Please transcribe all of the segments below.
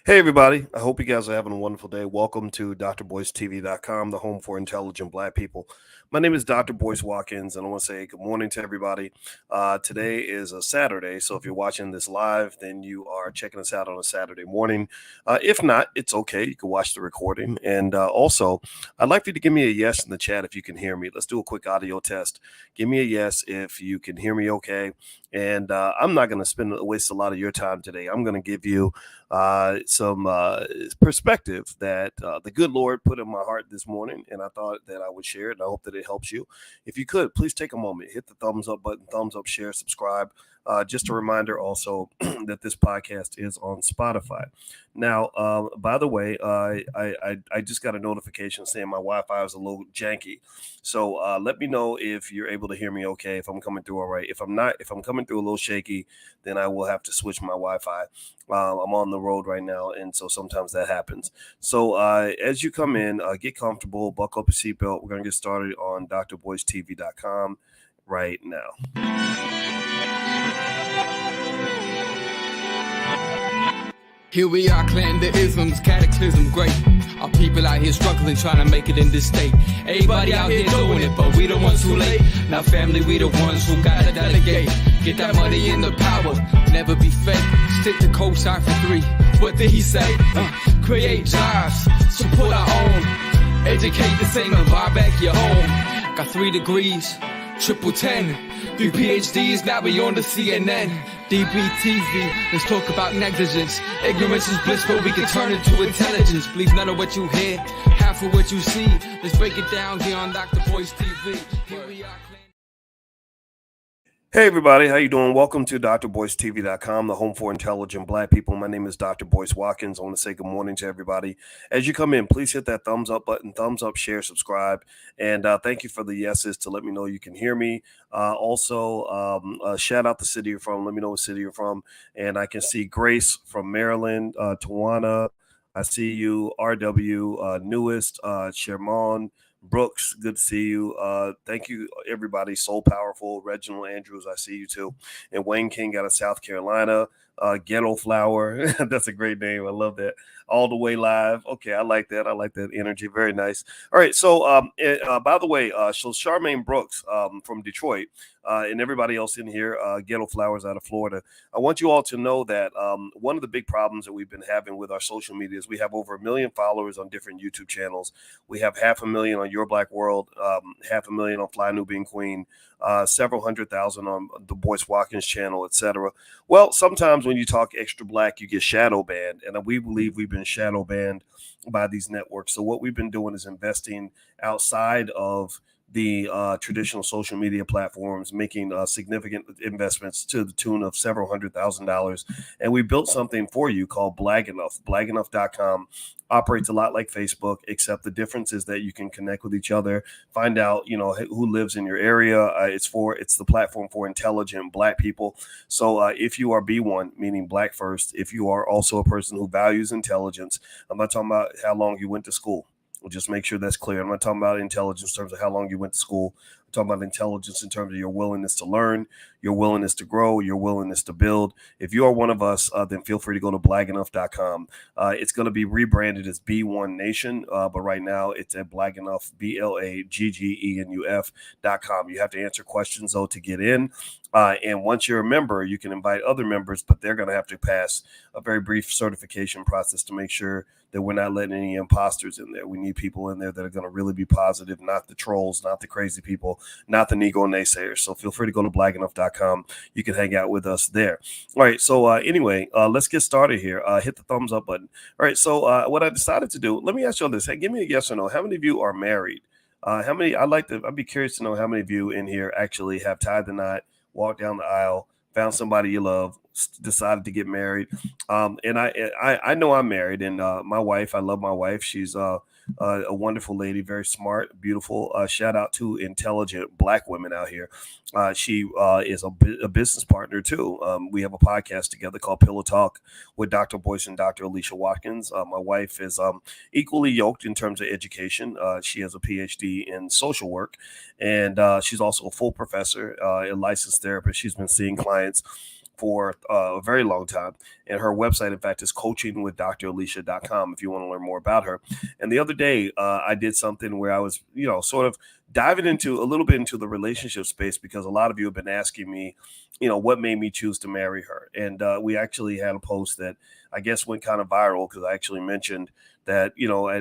Hey, everybody. I hope you guys are having a wonderful day. Welcome to drboycetv.com, the home for intelligent Black people. My name is Dr. Boyce Watkins, and I want to say good morning to everybody. Today is a Saturday, so if you're watching this live, then you are checking us out on a Saturday morning. If not, it's okay. You can watch the recording. And also, I'd like for you to give me a yes in the chat if you can hear me. Let's do a quick audio test. Give me a yes if you can hear me okay. And I'm not going to waste a lot of your time today. I'm going to give you some perspective that the good Lord put in my heart this morning, and I thought that I would share it, and I hope that it helps you. If you could, please take a moment, hit the thumbs up button, thumbs up, share, subscribe. Just a reminder also that this podcast is on Spotify. Now, by the way, I just got a notification saying my Wi-Fi is a little janky. So let me know if you're able to hear me okay, if I'm coming through all right. If I'm not, if I'm coming through a little shaky, then I will have to switch my Wi-Fi. I'm on the road right now, and so sometimes that happens. So as you come in, get comfortable, buckle up your seatbelt. We're going to get started on drboycetv.com right now. Here we are, clan the isms, cataclysm, great. Our people out here struggling, trying to make it in this state. Everybody out here doing it, but we the ones too late. Now family, we the ones who gotta delegate. Get that money in the power, never be fake. Stick to co-sign for 3. What did he say? Create jobs, support our own. Educate the same and buy back your home. Got 3 degrees, triple 10. 3 PhDs, now we on the CNN. DBTV, let's talk about negligence. Ignorance is bliss, but we can turn it to intelligence. Believe none of what you hear, half of what you see. Let's break it down here on Dr. Boyce TV. Here we are. Hey everybody, how you doing? Welcome to drboycetv.com, the home for intelligent Black people. My name is Dr. Boyce Watkins. I want to say good morning to everybody. As you come in, please hit that thumbs up button, thumbs up, share, subscribe, and thank you for the yeses to let me know you can hear me. Also, shout out the city you're from. Let me know what city you're from. And I can see Grace from Maryland, Tawana. I see you, RW, Newest, Sherman. Brooks, good to see you. Thank you, everybody. Soul Powerful, Reginald Andrews, I see you too. And Wayne King out of South Carolina. Ghetto Flower, that's a great name. I love that. All the way live. Okay, I like that. I like that energy. Very nice. All right. So, by the way, so Charmaine Brooks from Detroit and everybody else in here, Ghetto Flowers out of Florida. I want you all to know that one of the big problems that we've been having with our social media is we have over 1 million followers on different YouTube channels. We have 500,000 on Your Black World, 500,000 on Fly Nubian Queen, several 100,000 on the Boyce Watkins channel, etc. Well, sometimes when you talk extra Black, you get shadow banned, and we believe we've been shadow banned by these networks. So what we've been doing is investing outside of the traditional social media platforms, making significant investments to the tune of several $100,000. And we built something for you called Blag Enough. BlagEnough.com operates a lot like Facebook, except the difference is that you can connect with each other, find out, who lives in your area. It's the platform for intelligent Black people. So if you are B1, meaning Black first, if you are also a person who values intelligence, I'm not talking about how long you went to school. We'll just make sure that's clear. I'm not talking about intelligence in terms of how long you went to school. I'm talking about intelligence in terms of your willingness to learn, your willingness to grow, your willingness to build. If you are one of us, then feel free to go to blagenough.com. It's going to be rebranded as B1 Nation, but right now it's at blagenough, BLAGGENUF.com. You have to answer questions, though, to get in. And once you're a member, you can invite other members, but they're going to have to pass a very brief certification process to make sure that we're not letting any imposters in there. We need people in there that are going to really be positive, not the trolls, not the crazy people, not the Negro naysayers. So feel free to go to blagenough.com. You can hang out with us there. All right. So anyway, let's get started here. Hit the thumbs up button. All right. So what I decided to do, let me ask you all this. Hey, give me a yes or no. How many of you are married? I'd be curious to know how many of you in here actually have tied the knot, walked down the aisle, found somebody you love, decided to get married. And I know I'm married, and my wife, I love my wife. She's a wonderful lady, very smart, beautiful. Shout out to intelligent Black women out here. She is a business partner too. We have a podcast together called Pillow Talk with Dr. Boyce and Dr. Alicia Watkins. My wife is equally yoked in terms of education. She has a PhD in social work, and she's also a full professor, a licensed therapist. She's been seeing clients for a very long time. And her website, in fact, is coachingwithdralicia.com if you want to learn more about her. And the other day, I did something where I was, sort of diving into a little bit into the relationship space, because a lot of you have been asking me, what made me choose to marry her. And we actually had a post that I guess went kind of viral, because I actually mentioned that,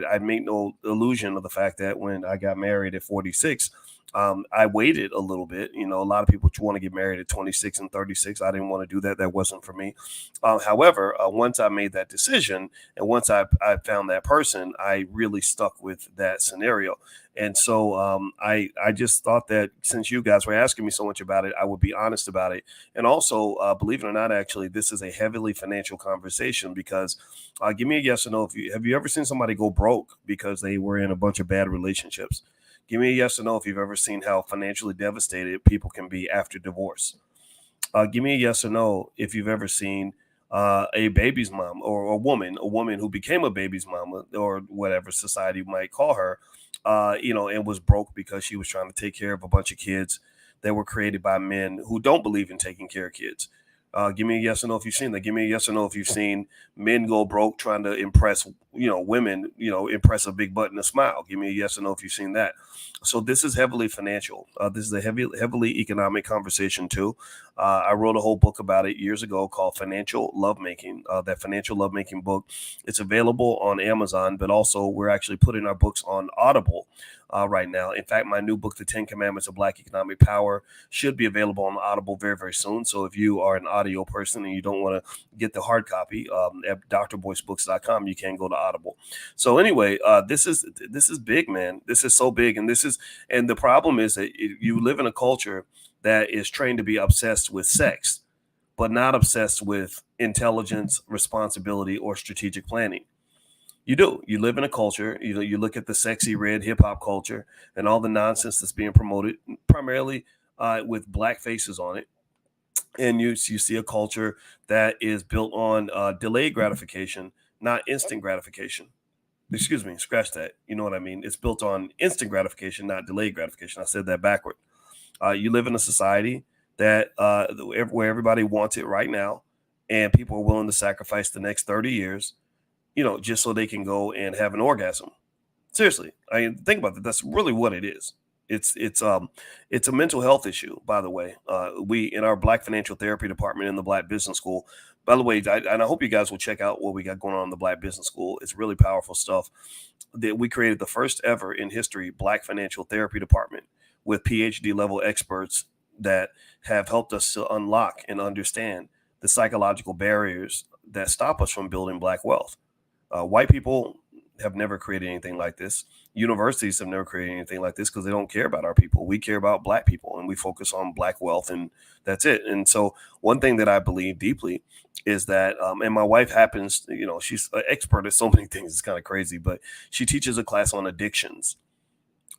I make no illusion of the fact that when I got married at 46, I waited a little bit. A lot of people want to get married at 26 and 36. I didn't want to do that. That wasn't for me. However, once I made that decision and once I found that person, I really stuck with that scenario. And so I just thought that since you guys were asking me so much about it, I would be honest about it. And also, believe it or not, actually, this is a heavily financial conversation, because give me a yes or no. Have you ever seen somebody go broke because they were in a bunch of bad relationships? Give me a yes or no if you've ever seen how financially devastated people can be after divorce. Give me a yes or no if you've ever seen a baby's mom, or a woman who became a baby's mama, or whatever society might call her, and was broke because she was trying to take care of a bunch of kids that were created by men who don't believe in taking care of kids. Give me a yes or no if you've seen that. Give me a yes or no if you've seen men go broke trying to impress, women, impress a big butt and a smile. Give me a yes or no if you've seen that. So this is heavily financial. This is a heavily economic conversation too. I wrote a whole book about it years ago called Financial Lovemaking. That Financial Lovemaking book, it's available on Amazon, but also we're actually putting our books on Audible right now. In fact, my new book, The 10 Commandments of Black Economic Power, should be available on Audible very, very soon. So if you are an audio person and you don't want to get the hard copy at drboycebooks.com, you can go to Audible. So anyway, this is big, man. This is so big. And the problem is that you live in a culture that is trained to be obsessed with sex, but not obsessed with intelligence, responsibility, or strategic planning. You do. You live in a culture, you look at the sexy red hip hop culture and all the nonsense that's being promoted, primarily with black faces on it. And you see a culture that is built on delayed gratification, not instant gratification. Excuse me, scratch that. You know what I mean? It's built on instant gratification, not delayed gratification. I said that backward. You live in a society that where everybody wants it right now, and people are willing to sacrifice the next 30 years, just so they can go and have an orgasm. Seriously, I mean, think about that. That's really what it is. It's a mental health issue, by the way. We in our Black Financial Therapy department in the Black Business School. By the way, and I hope you guys will check out what we got going on in the Black Business School. It's really powerful stuff. That we created the first ever in history Black Financial Therapy department with PhD level experts that have helped us to unlock and understand the psychological barriers that stop us from building Black wealth. White people have never created anything like this. Universities have never created anything like this because they don't care about our people. We care about Black people, and we focus on Black wealth, and that's it. And so one thing that I believe deeply is that, and my wife happens, she's an expert at so many things. It's kind of crazy, but she teaches a class on addictions.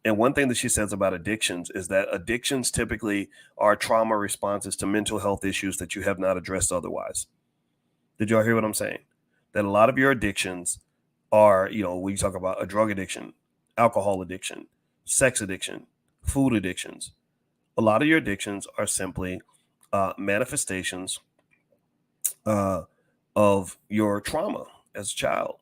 And one thing that she says about addictions is that addictions typically are trauma responses to mental health issues that you have not addressed otherwise. Did y'all hear what I'm saying? That a lot of your addictions are, when you talk about a drug addiction, alcohol addiction, sex addiction, food addictions, a lot of your addictions are simply manifestations of your trauma as a child,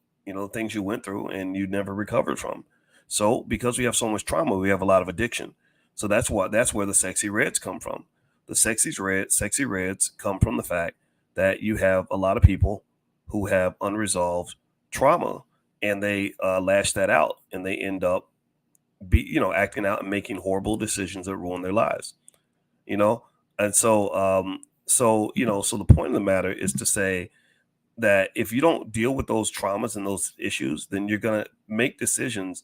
things you went through and you never recovered from. So because we have so much trauma, we have a lot of addiction. So that's where the sexy reds come from. The sexy reds come from the fact that you have a lot of people who have unresolved trauma, and they lash that out, and they end up acting out and making horrible decisions that ruin their lives. And so the point of the matter is to say that if you don't deal with those traumas and those issues, then you're going to make decisions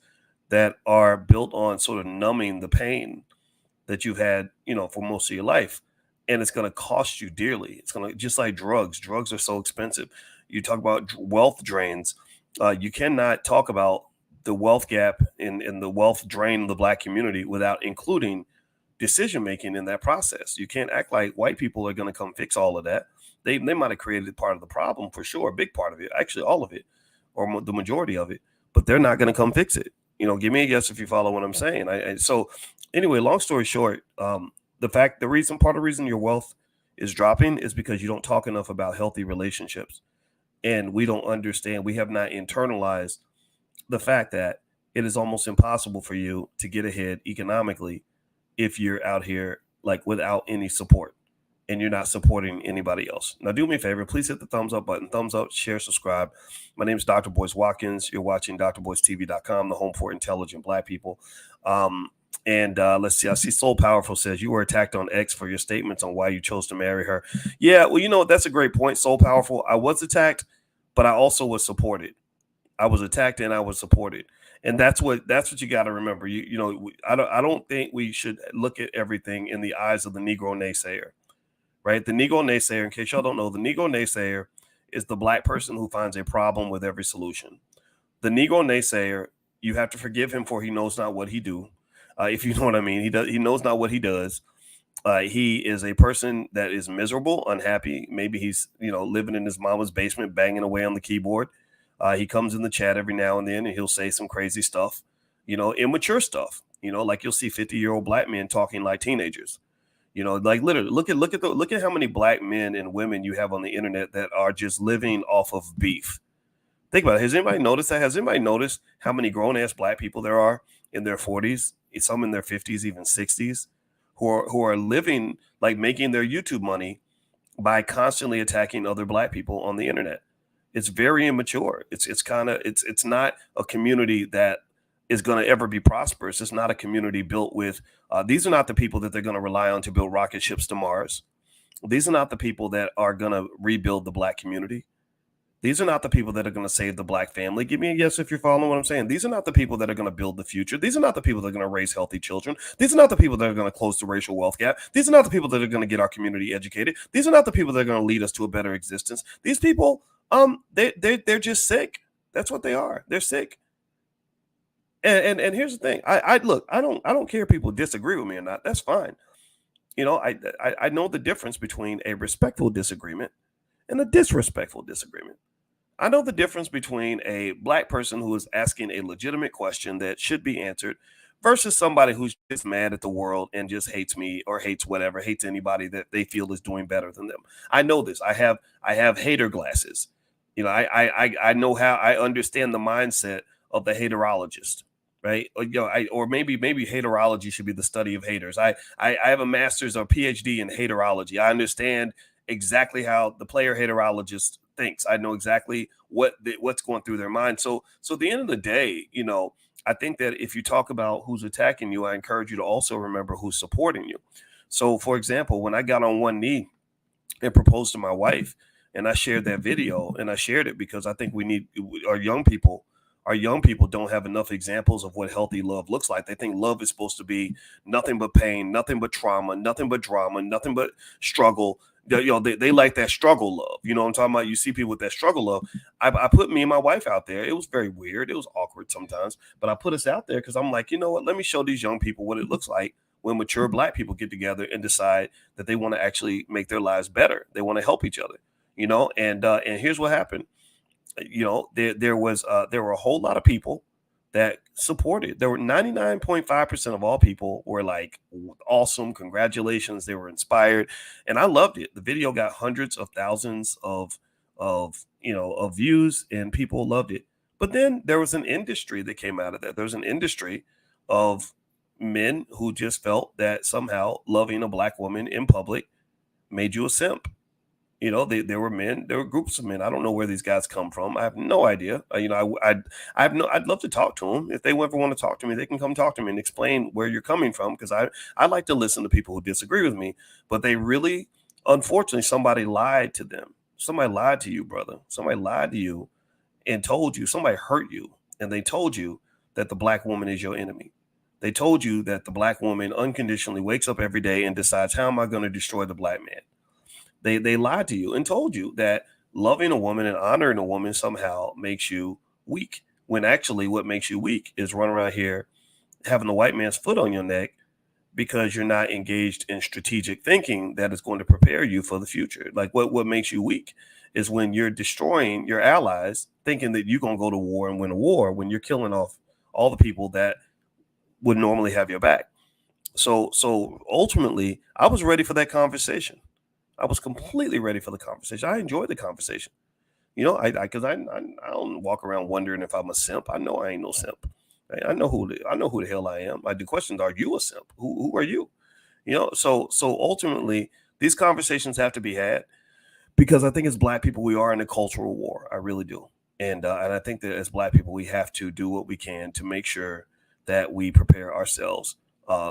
that are built on sort of numbing the pain that you've had, for most of your life. And it's going to cost you dearly. It's going to, just like drugs. Drugs are so expensive. You talk about wealth drains. You cannot talk about the wealth gap and the wealth drain of the Black community without including decision-making in that process. You can't act like white people are going to come fix all of that. They might have created part of the problem for sure, a big part of it, actually all of it, or the majority of it, but they're not going to come fix it. Give me a yes if you follow what I'm saying. So anyway, long story short, part of the reason your wealth is dropping is because you don't talk enough about healthy relationships. And we don't understand, we have not internalized the fact that it is almost impossible for you to get ahead economically if you're out here like without any support and you're not supporting anybody else. Now, do me a favor, please hit the thumbs up button, thumbs up, share, subscribe. My name is Dr. Boyce Watkins. You're watching drboycetv.com, the home for intelligent Black people. Let's see, I see Soul Powerful says you were attacked on X for your statements on why you chose to marry her. Yeah, well, you know, that's a great point, Soul Powerful. I was attacked, but I also was supported. I was attacked and I was supported. And that's what you got to remember. I don't think we should look at everything in the eyes of the Negro naysayer. Right? The Negro naysayer, in case y'all don't know, the Negro naysayer is the Black person who finds a problem with every solution. The Negro naysayer, you have to forgive him for he knows not what he do. If you know what I mean, he knows not what he does. He is a person that is miserable, unhappy. Maybe he's living in his mama's basement, banging away on the keyboard. He comes in the chat every now and then, and he'll say some crazy stuff, immature stuff. Like you'll see 50-year-old Black men talking like teenagers. Like literally, look at how many Black men and women you have on the internet that are just living off of beef. Think about it. Has anybody noticed that? Has anybody noticed how many grown-ass Black people there are in their 40s, some in their 50s, even 60s, who are living, like making their YouTube money by constantly attacking other Black people on the internet? It's very immature. It's not a community that is going to ever be prosperous. It's not a community built with, these are not the people that they're going to rely on to build rocket ships to Mars. These are not the people that are going to rebuild the Black community. These are not the people that are going to save the Black family. Give me a yes if you're following what I'm saying. These are not the people that are going to build the future. These are not the people that are going to raise healthy children. These are not the people that are going to close the racial wealth gap. These are not the people that are going to get our community educated. These are not the people that are going to lead us to a better existence. These people, they're just sick. That's what they are. They're sick. And here's the thing. I don't care if people disagree with me or not. That's fine. I know the difference between a respectful disagreement and a disrespectful disagreement. I know the difference between a Black person who is asking a legitimate question that should be answered versus somebody who's just mad at the world and just hates me or hates anybody that they feel is doing better than them. I know this. I have hater glasses. I know how, I understand the mindset of the haterologist, right? Or maybe haterology should be the study of haters. I have a master's or PhD in haterology. I understand exactly how the player haterologist thinks. I know exactly what's going through their mind. So at the end of the day, I think that if you talk about who's attacking you, I encourage you to also remember who's supporting you. So, for example, when I got on one knee and proposed to my wife, and I shared that video, and I shared it because I think our young people don't have enough examples of what healthy love looks like. They think love is supposed to be nothing but pain, nothing but trauma, nothing but drama, nothing but struggle. They like that struggle love. You know what I'm talking about? You see people with that struggle love. I put me and my wife out there. It was very weird. It was awkward sometimes, but I put us out there because I'm like, you know what? Let me show these young people what it looks like when mature Black people get together and decide that they want to actually make their lives better. They want to help each other, and here's what happened. There were a whole lot of people that supported. There were 99.5% of all people were like, awesome, congratulations. They were inspired. And I loved it. The video got hundreds of thousands of views, and people loved it. But then there was an industry that came out of that. There's an industry of men who just felt that somehow loving a Black woman in public made you a simp. There were groups of men. I don't know where these guys come from. I have no idea. I'd love to talk to them. If they ever want to talk to me, they can come talk to me and explain where you're coming from. Because I like to listen to people who disagree with me, but they really, unfortunately, somebody lied to them. Somebody lied to you, brother. Somebody lied to you and told you, somebody hurt you. And they told you that the Black woman is your enemy. They told you that the Black woman unconditionally wakes up every day and decides, how am I going to destroy the Black man? They lied to you and told you that loving a woman and honoring a woman somehow makes you weak, when actually what makes you weak is running around here having the white man's foot on your neck because you're not engaged in strategic thinking that is going to prepare you for the future. Like what makes you weak is when you're destroying your allies, thinking that you're going to go to war and win a war when you're killing off all the people that would normally have your back. So ultimately, I was ready for that conversation. I was completely ready for the conversation. I enjoyed the conversation. You know, because I don't walk around wondering if I'm a simp. I know I ain't no simp. I know who the hell I am. Like, the question is, are you a simp? Who are you? You know, so ultimately, these conversations have to be had, because I think as Black people, we are in a cultural war. I really do. And I think that as Black people, we have to do what we can to make sure that we prepare ourselves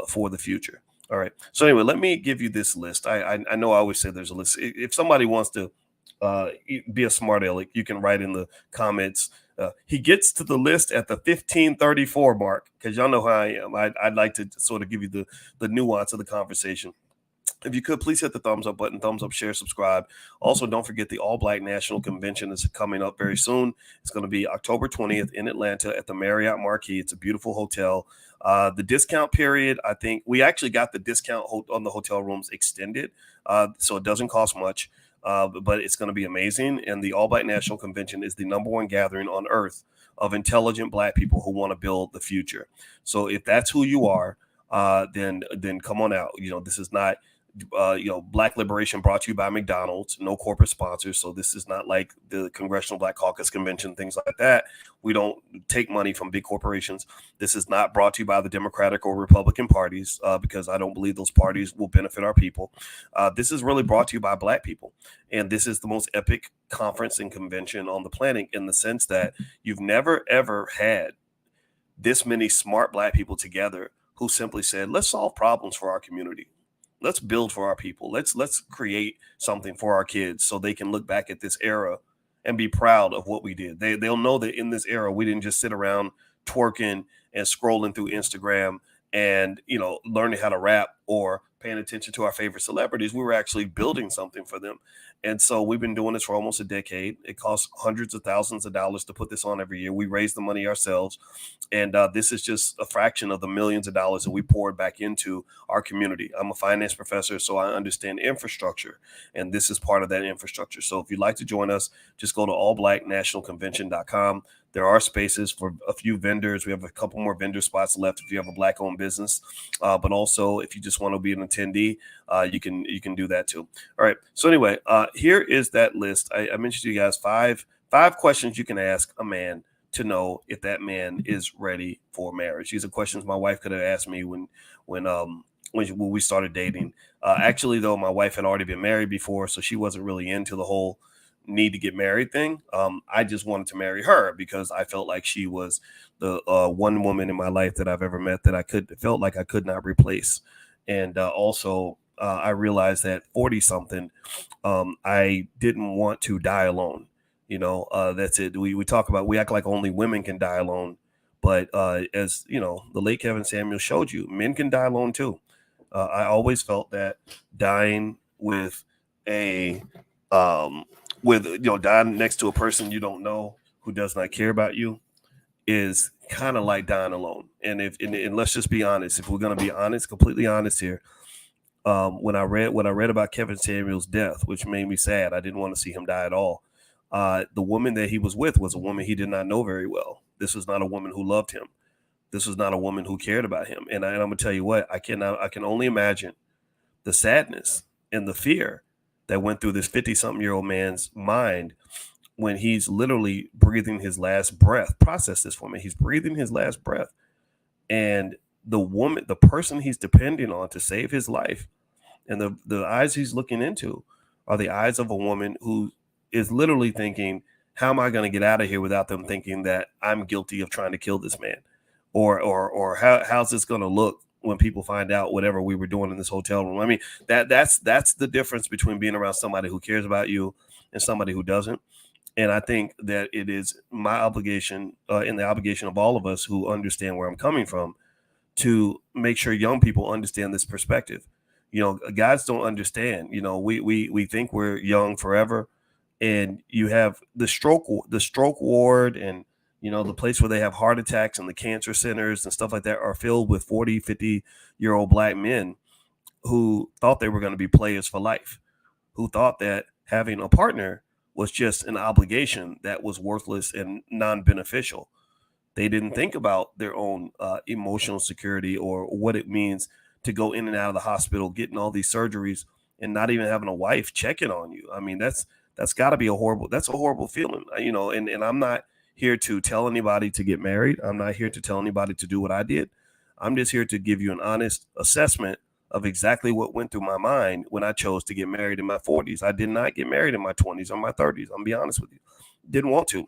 for the future. All right. So anyway, let me give you this list. I know I always say there's a list. If somebody wants to be a smart aleck, you can write in the comments. He gets to the list at the 1534 mark, because y'all know how I am. I'd like to sort of give you the nuance of the conversation. If you could, please hit the thumbs up button, thumbs up, share, subscribe. Also, don't forget the All Black National Convention is coming up very soon. It's going to be October 20th in Atlanta at the Marriott Marquis. It's a beautiful hotel. The discount period, I think we actually got the discount on the hotel rooms extended, so it doesn't cost much, but it's going to be amazing. And the All Black National Convention is the #1 gathering on earth of intelligent Black people who want to build the future. So if that's who you are, then come on out. You know, this is not Black Liberation brought to you by McDonald's, no corporate sponsors. So this is not like the Congressional Black Caucus Convention, things like that. We don't take money from big corporations. This is not brought to you by the Democratic or Republican parties, because I don't believe those parties will benefit our people. This is really brought to you by Black people. And this is the most epic conference and convention on the planet, in the sense that you've never, ever had this many smart Black people together who simply said, let's solve problems for our community. Let's build for our people. Let's create something for our kids so they can look back at this era and be proud of what we did. They'll know that in this era, we didn't just sit around twerking and scrolling through Instagram and, learning how to rap or paying attention to our favorite celebrities. We were actually building something for them. And so we've been doing this for almost a decade. It costs hundreds of thousands of dollars to put this on every year. We raise the money ourselves. And this is just a fraction of the millions of dollars that we poured back into our community. I'm a finance professor, so I understand infrastructure. And this is part of that infrastructure. So if you'd like to join us, just go to allblacknationalconvention.com. There are spaces for a few vendors. We have a couple more vendor spots left if you have a Black-owned business. But also, if you just want to be an attendee, you can do that too. All right. So anyway, here is that list. I mentioned to you guys five questions you can ask a man to know if that man is ready for marriage. These are questions my wife could have asked me when we started dating. Actually, though, my wife had already been married before, so she wasn't really into the whole need to get married thing. I just wanted to marry her because I felt like she was the one woman in my life that I've ever met that I felt like I could not replace. And also, I realized that 40-something, I didn't want to die alone. That's it. We talk about, we act like only women can die alone. But as the late Kevin Samuels showed you, men can die alone too. I always felt that dying with dying next to a person you don't know who does not care about you is kind of like dying alone. And let's just be honest, if we're going to be honest, completely honest here, when I read about Kevin Samuels' death, which made me sad, I didn't want to see him die at all. The woman that he was with was a woman he did not know very well. This was not a woman who loved him. This was not a woman who cared about him. And I'm going to tell you what, I can only imagine the sadness and the fear that went through this 50-something-year-old man's mind when he's literally breathing his last breath. Process this for me. He's breathing his last breath. And the person he's depending on to save his life, and the eyes he's looking into are the eyes of a woman who is literally thinking, how am I going to get out of here without them thinking that I'm guilty of trying to kill this man? Or how's this going to look when people find out whatever we were doing in this hotel room? I mean, that's the difference between being around somebody who cares about you and somebody who doesn't. And I think that it is my obligation and the obligation of all of us who understand where I'm coming from to make sure young people understand this perspective. Guys don't understand. We think we're young forever, and you have the stroke ward and the place where they have heart attacks and the cancer centers and stuff like that are filled with 40, 50-year-old Black men who thought they were going to be players for life, who thought that having a partner was just an obligation that was worthless and non-beneficial. They didn't think about their own emotional security or what it means to go in and out of the hospital, getting all these surgeries and not even having a wife checking on you. I mean, that's got to be a horrible feeling, and I'm not here to tell anybody to get married. I'm not here to tell anybody to do what I did. I'm just here to give you an honest assessment of exactly what went through my mind when I chose to get married in my 40s. I did not get married in my 20s or my 30s. I'm gonna be honest with you. Didn't want to.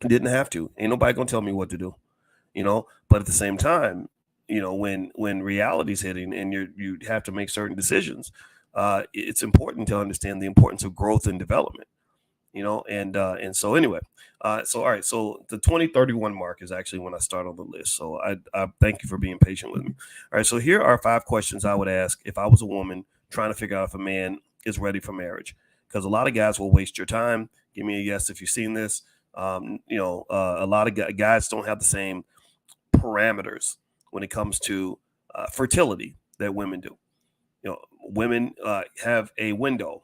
Didn't have to. Ain't nobody gonna tell me what to do. But at the same time, when reality's hitting and you have to make certain decisions, it's important to understand the importance of growth and development. And so anyway, so all right, so the 2031 mark is actually when I start on the list. So I thank you for being patient with me. All right, so here are 5 questions I would ask if I was a woman trying to figure out if a man is ready for marriage, because a lot of guys will waste your time. Give me a yes if you've seen this. A lot of guys don't have the same parameters when it comes to fertility that women do. Women have a window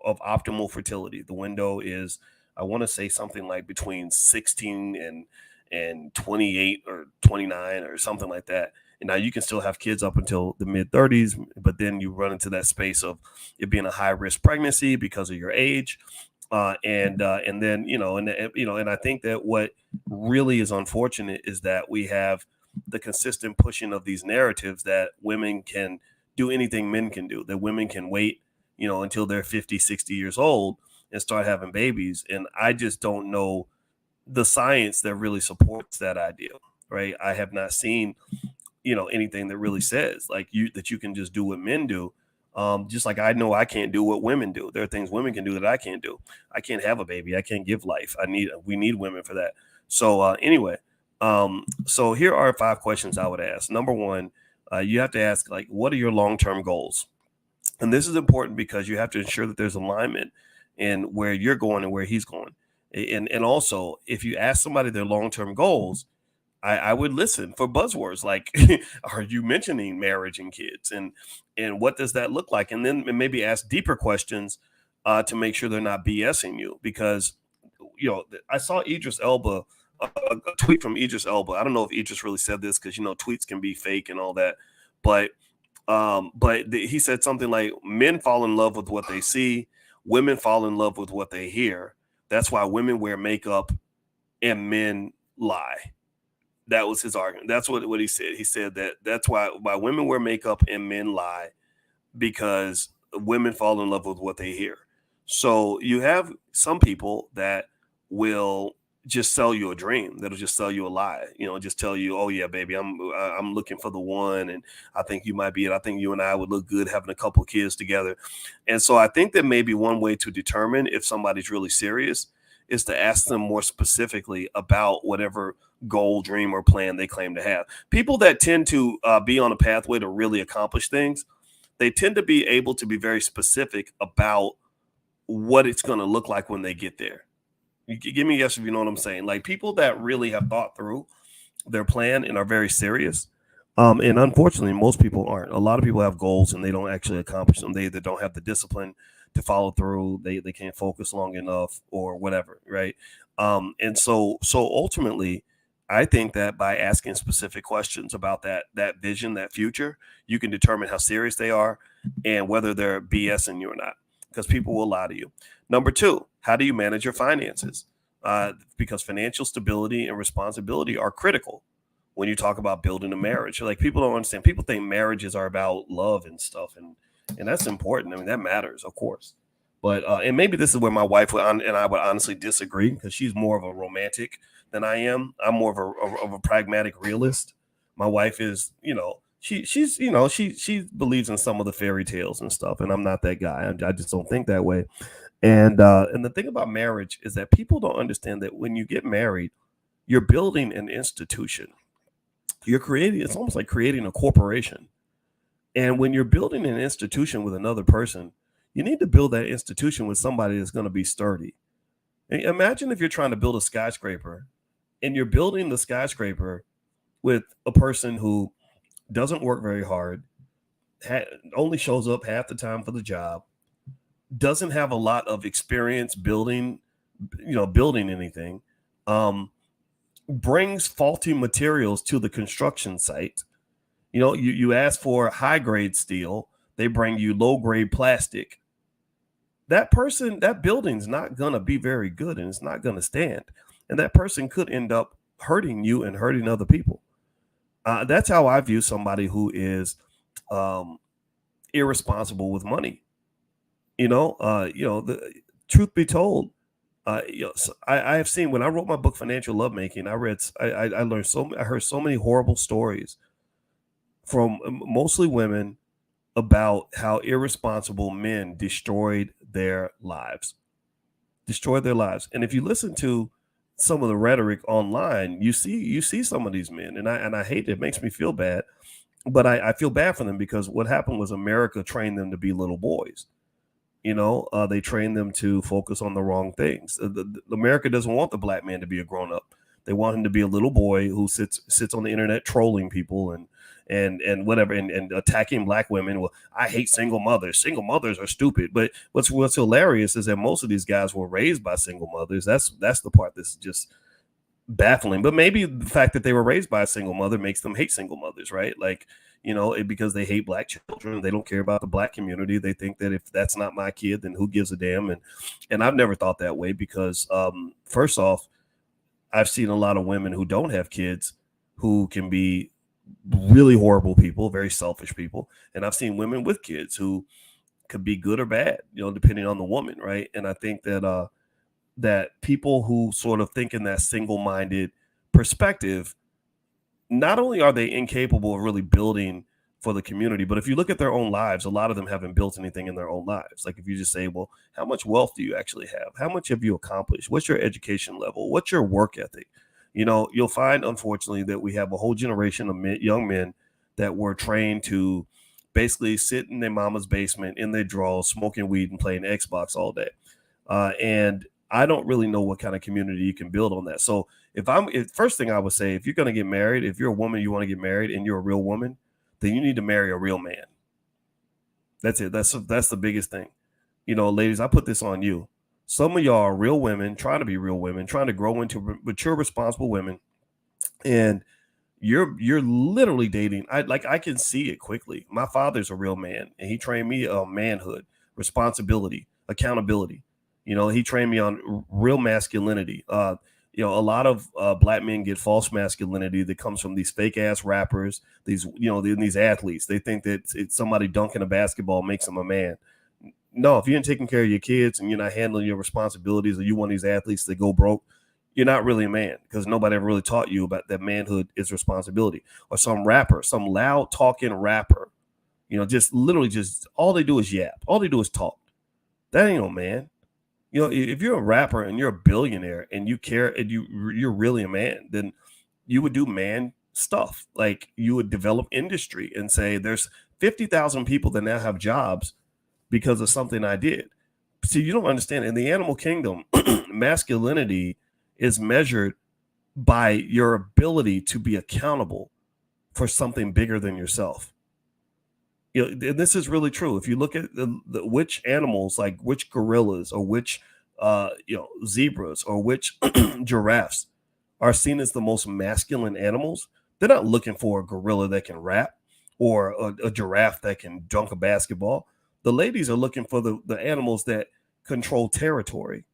of optimal fertility. The window is, I want to say, something like between 16 and 28 or 29 or something like that. And now you can still have kids up until the mid 30s, but then you run into that space of it being a high risk pregnancy because of your age. And then, and I think that what really is unfortunate is that we have the consistent pushing of these narratives that women can do anything men can do, that women can wait, until they're 50, 60 years old and start having babies. And I just don't know the science that really supports that idea, right? I have not seen, anything that really says that you can just do what men do. Just like I know I can't do what women do. There are things women can do that I can't do. I can't have a baby. I can't give life. We need women for that. So anyway, so here are 5 questions I would ask. Number 1, you have to ask, what are your long-term goals? And this is important because you have to ensure that there's alignment in where you're going and where he's going. And also, if you ask somebody their long-term goals, I would listen for buzzwords like, are you mentioning marriage and kids? And what does that look like? And then maybe ask deeper questions to make sure they're not BSing you. Because, I saw Idris Elba, a tweet from Idris Elba. I don't know if Idris really said this because, tweets can be fake and all that. But he said something like, men fall in love with what they see. Women fall in love with what they hear. That's why women wear makeup and men lie. That was his argument. That's what he said. He said that's why women wear makeup and men lie, because women fall in love with what they hear. So you have some people that will just sell you a dream, that'll just sell you a lie, just tell you, oh yeah, baby, I'm looking for the one, and I think you might be it. I think you and I would look good having a couple kids together. And so I think that maybe one way to determine if somebody's really serious is to ask them more specifically about whatever goal, dream, or plan they claim to have. People that tend to be on a pathway to really accomplish things, they tend to be able to be very specific about what it's going to look like when they get there. You give me a yes if you know what I'm saying. Like people that really have thought through their plan and are very serious. And unfortunately, most people aren't. A lot of people have goals and they don't actually accomplish them. They either don't have the discipline to follow through, they can't focus long enough, or whatever, right? And so ultimately, I think that by asking specific questions about that vision, that future, you can determine how serious they are and whether they're BSing you or not, because people will lie to you. Number 2, how do you manage your finances? Because financial stability and responsibility are critical when you talk about building a marriage. Like people don't understand. People think marriages are about love and stuff, and that's important. I mean, that matters, of course. But and maybe this is where my wife and I would honestly disagree, because she's more of a romantic than I am. I'm more of a pragmatic realist. My wife is, she believes in some of the fairy tales and stuff, and I'm not that guy. I just don't think that way. And the thing about marriage is that people don't understand that when you get married, you're building an institution. It's almost like creating a corporation. And when you're building an institution with another person, you need to build that institution with somebody that's going to be sturdy. And imagine if you're trying to build a skyscraper and you're building the skyscraper with a person who doesn't work very hard, only shows up half the time for the job, doesn't have a lot of experience building anything, brings faulty materials to the construction site. You ask for high grade steel, they bring you low grade plastic. That person, that building's not going to be very good and it's not going to stand. And that person could end up hurting you and hurting other people. That's how I view somebody who is irresponsible with money. The truth be told, so I have seen when I wrote my book Financial Lovemaking, I learned I heard so many horrible stories from mostly women about how irresponsible men destroyed their lives. And if you listen to some of the rhetoric online, you see some of these men, and I hate it. It makes me feel bad, but I feel bad for them because what happened was America trained them to be little boys. They train them to focus on the wrong things. America doesn't want the black man to be a grown up. They want him to be a little boy who sits on the internet trolling people and whatever and attacking black women. Well, I hate single mothers. Single mothers are stupid. But what's hilarious is that most of these guys were raised by single mothers. That's the part that's just baffling. But maybe the fact that they were raised by a single mother makes them hate single mothers, right? Like, because they hate black children, they don't care about the black community. They think that if that's not my kid, then who gives a damn? And I've never thought that way because first off, I've seen a lot of women who don't have kids who can be really horrible people, very selfish people. And I've seen women with kids who could be good or bad, depending on the woman, right? And I think that that people who sort of think in that single-minded perspective, not only are they incapable of really building for the community, but if you look at their own lives, a lot of them haven't built anything in their own lives. Like if you just say, well, how much wealth do you actually have? How much have you accomplished? What's your education level? What's your work ethic? You'll find, unfortunately, that we have a whole generation of young men that were trained to basically sit in their mama's basement in their drawers, smoking weed and playing Xbox all day. And I don't really know what kind of community you can build on that. So first thing I would say, if you're going to get married, if you're a woman, you want to get married and you're a real woman, then you need to marry a real man. That's it. That's the biggest thing. Ladies, I put this on you. Some of y'all are real women, trying to be real women, trying to grow into mature, responsible women. And you're literally dating. I can see it quickly. My father's a real man and he trained me on manhood, responsibility, accountability. He trained me on real masculinity. A lot of black men get false masculinity that comes from these fake ass rappers, these athletes. They think that it's somebody dunking a basketball makes them a man. No, if you ain't taking care of your kids and you're not handling your responsibilities, or you one of these athletes that go broke, you're not really a man because nobody ever really taught you about that manhood is responsibility. Or some rapper, some loud talking rapper, just literally just all they do is yap. All they do is talk. That ain't no man. If you're a rapper and you're a billionaire and you care and you're really a man, then you would do man stuff. Like you would develop industry and say there's 50,000 people that now have jobs because of something I did. See, you don't understand. In the animal kingdom, masculinity is measured by your ability to be accountable for something bigger than yourself. This is really true. If you look at which animals, like which gorillas or which zebras or which giraffes are seen as the most masculine animals, they're not looking for a gorilla that can rap or a giraffe that can dunk a basketball. The ladies are looking for the animals that control territory,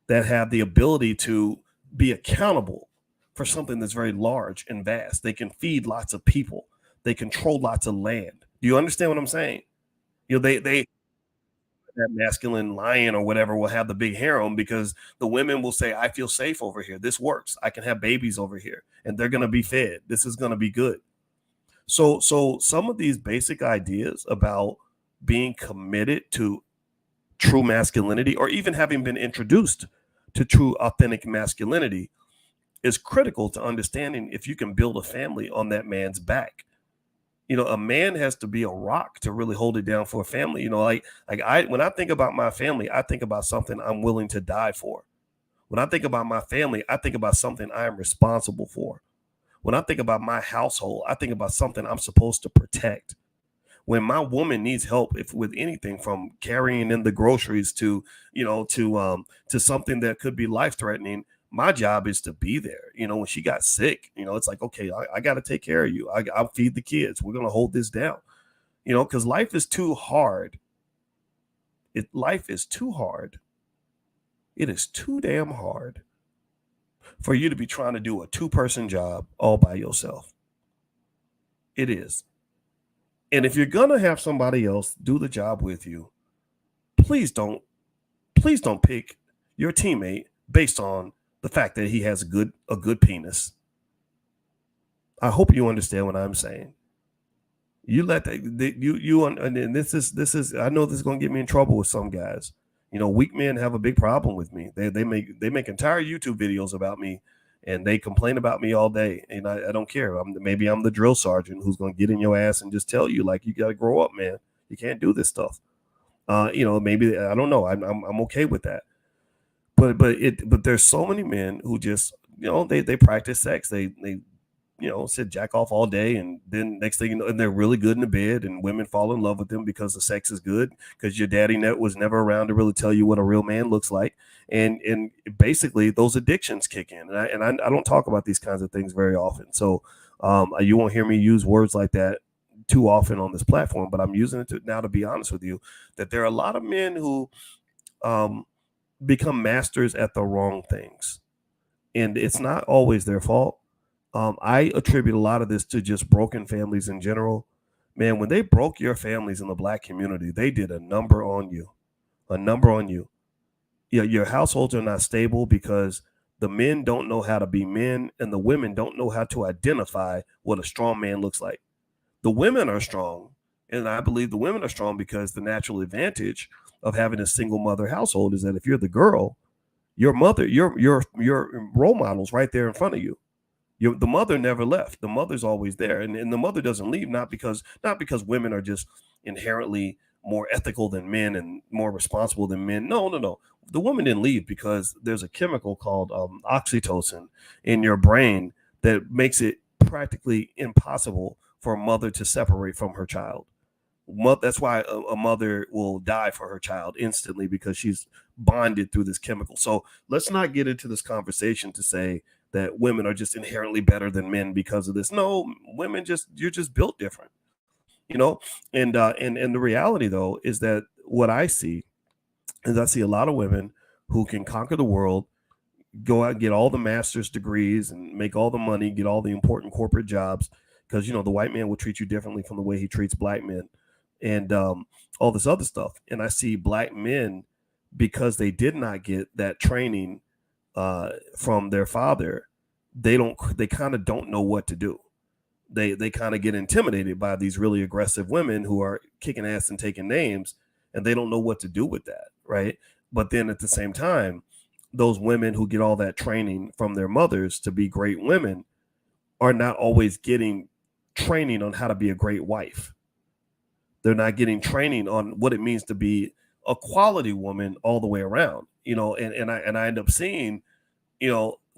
that have the ability to be accountable for something that's very large and vast. They can feed lots of people. They control lots of land. Do you understand what I'm saying? They that masculine lion or whatever will have the big harem because the women will say, I feel safe over here. This works. I can have babies over here and they're going to be fed. This is going to be good. So some of these basic ideas about being committed to true masculinity, or even having been introduced to true authentic masculinity, is critical to understanding if you can build a family on that man's back. A man has to be a rock to really hold it down for a family. When I think about my family, I think about something I'm willing to die for. When I think about my family, I think about something I am responsible for. When I think about my household, I think about something I'm supposed to protect. When my woman needs help, if with anything from carrying in the groceries to something that could be life-threatening, my job is to be there. When she got sick, it's like, okay, I got to take care of you. I'll feed the kids. We're going to hold this down. because life is too hard. Life is too hard. It is too damn hard for you to be trying to do a 2-person job all by yourself. It is. And if you're going to have somebody else do the job with you, please don't pick your teammate based on the fact that he has a good penis. I hope you understand what I'm saying. You let that, and this is, I know this is going to get me in trouble with some guys. Weak men have a big problem with me. They make entire YouTube videos about me, and they complain about me all day. And I don't care. Maybe I'm the drill sergeant who's going to get in your ass and just tell you, like, you got to grow up, man. You can't do this stuff. Maybe, I don't know. I'm okay with that. But there's so many men who just, they practice sex. They sit jack off all day, and then next thing you know, and they're really good in the bed, and women fall in love with them because the sex is good, because your daddy was never around to really tell you what a real man looks like, and basically those addictions kick in, and I don't talk about these kinds of things very often, so you won't hear me use words like that too often on this platform, but I'm using it now to be honest with you, that there are a lot of men who become masters at the wrong things, and it's not always their fault. I attribute a lot of this to just broken families in general. Man, when they broke your families in the Black community, they did a number on you. Yeah, your households are not stable because the men don't know how to be men, and the women don't know how to identify what a strong man looks like. The women are strong, and I believe the women are strong because the natural advantage of having a single mother household is that if you're the girl, your mother, your role model's right there in front of you. The mother never left. The mother's always there, and the mother doesn't leave, not because women are just inherently more ethical than men and more responsible than men. No. The woman didn't leave because there's a chemical called oxytocin in your brain that makes it practically impossible for a mother to separate from her child. That's why a mother will die for her child instantly, because she's bonded through this chemical. So let's not get into this conversation to say that women are just inherently better than men because of this. No, women you're just built different, and the reality though is that what I see is I see a lot of women who can conquer the world, go out and get all the master's degrees and make all the money, get all the important corporate jobs, because the white man will treat you differently from the way he treats Black men, and all this other stuff. And I see Black men, because they did not get that training from their father, they kind of don't know what to do. They kind of get intimidated by these really aggressive women who are kicking ass and taking names, and they don't know what to do with that, right? But then at the same time, those women who get all that training from their mothers to be great women are not always getting training on how to be a great wife. They're not getting training on what it means to be a quality woman all the way around, and I end up seeing,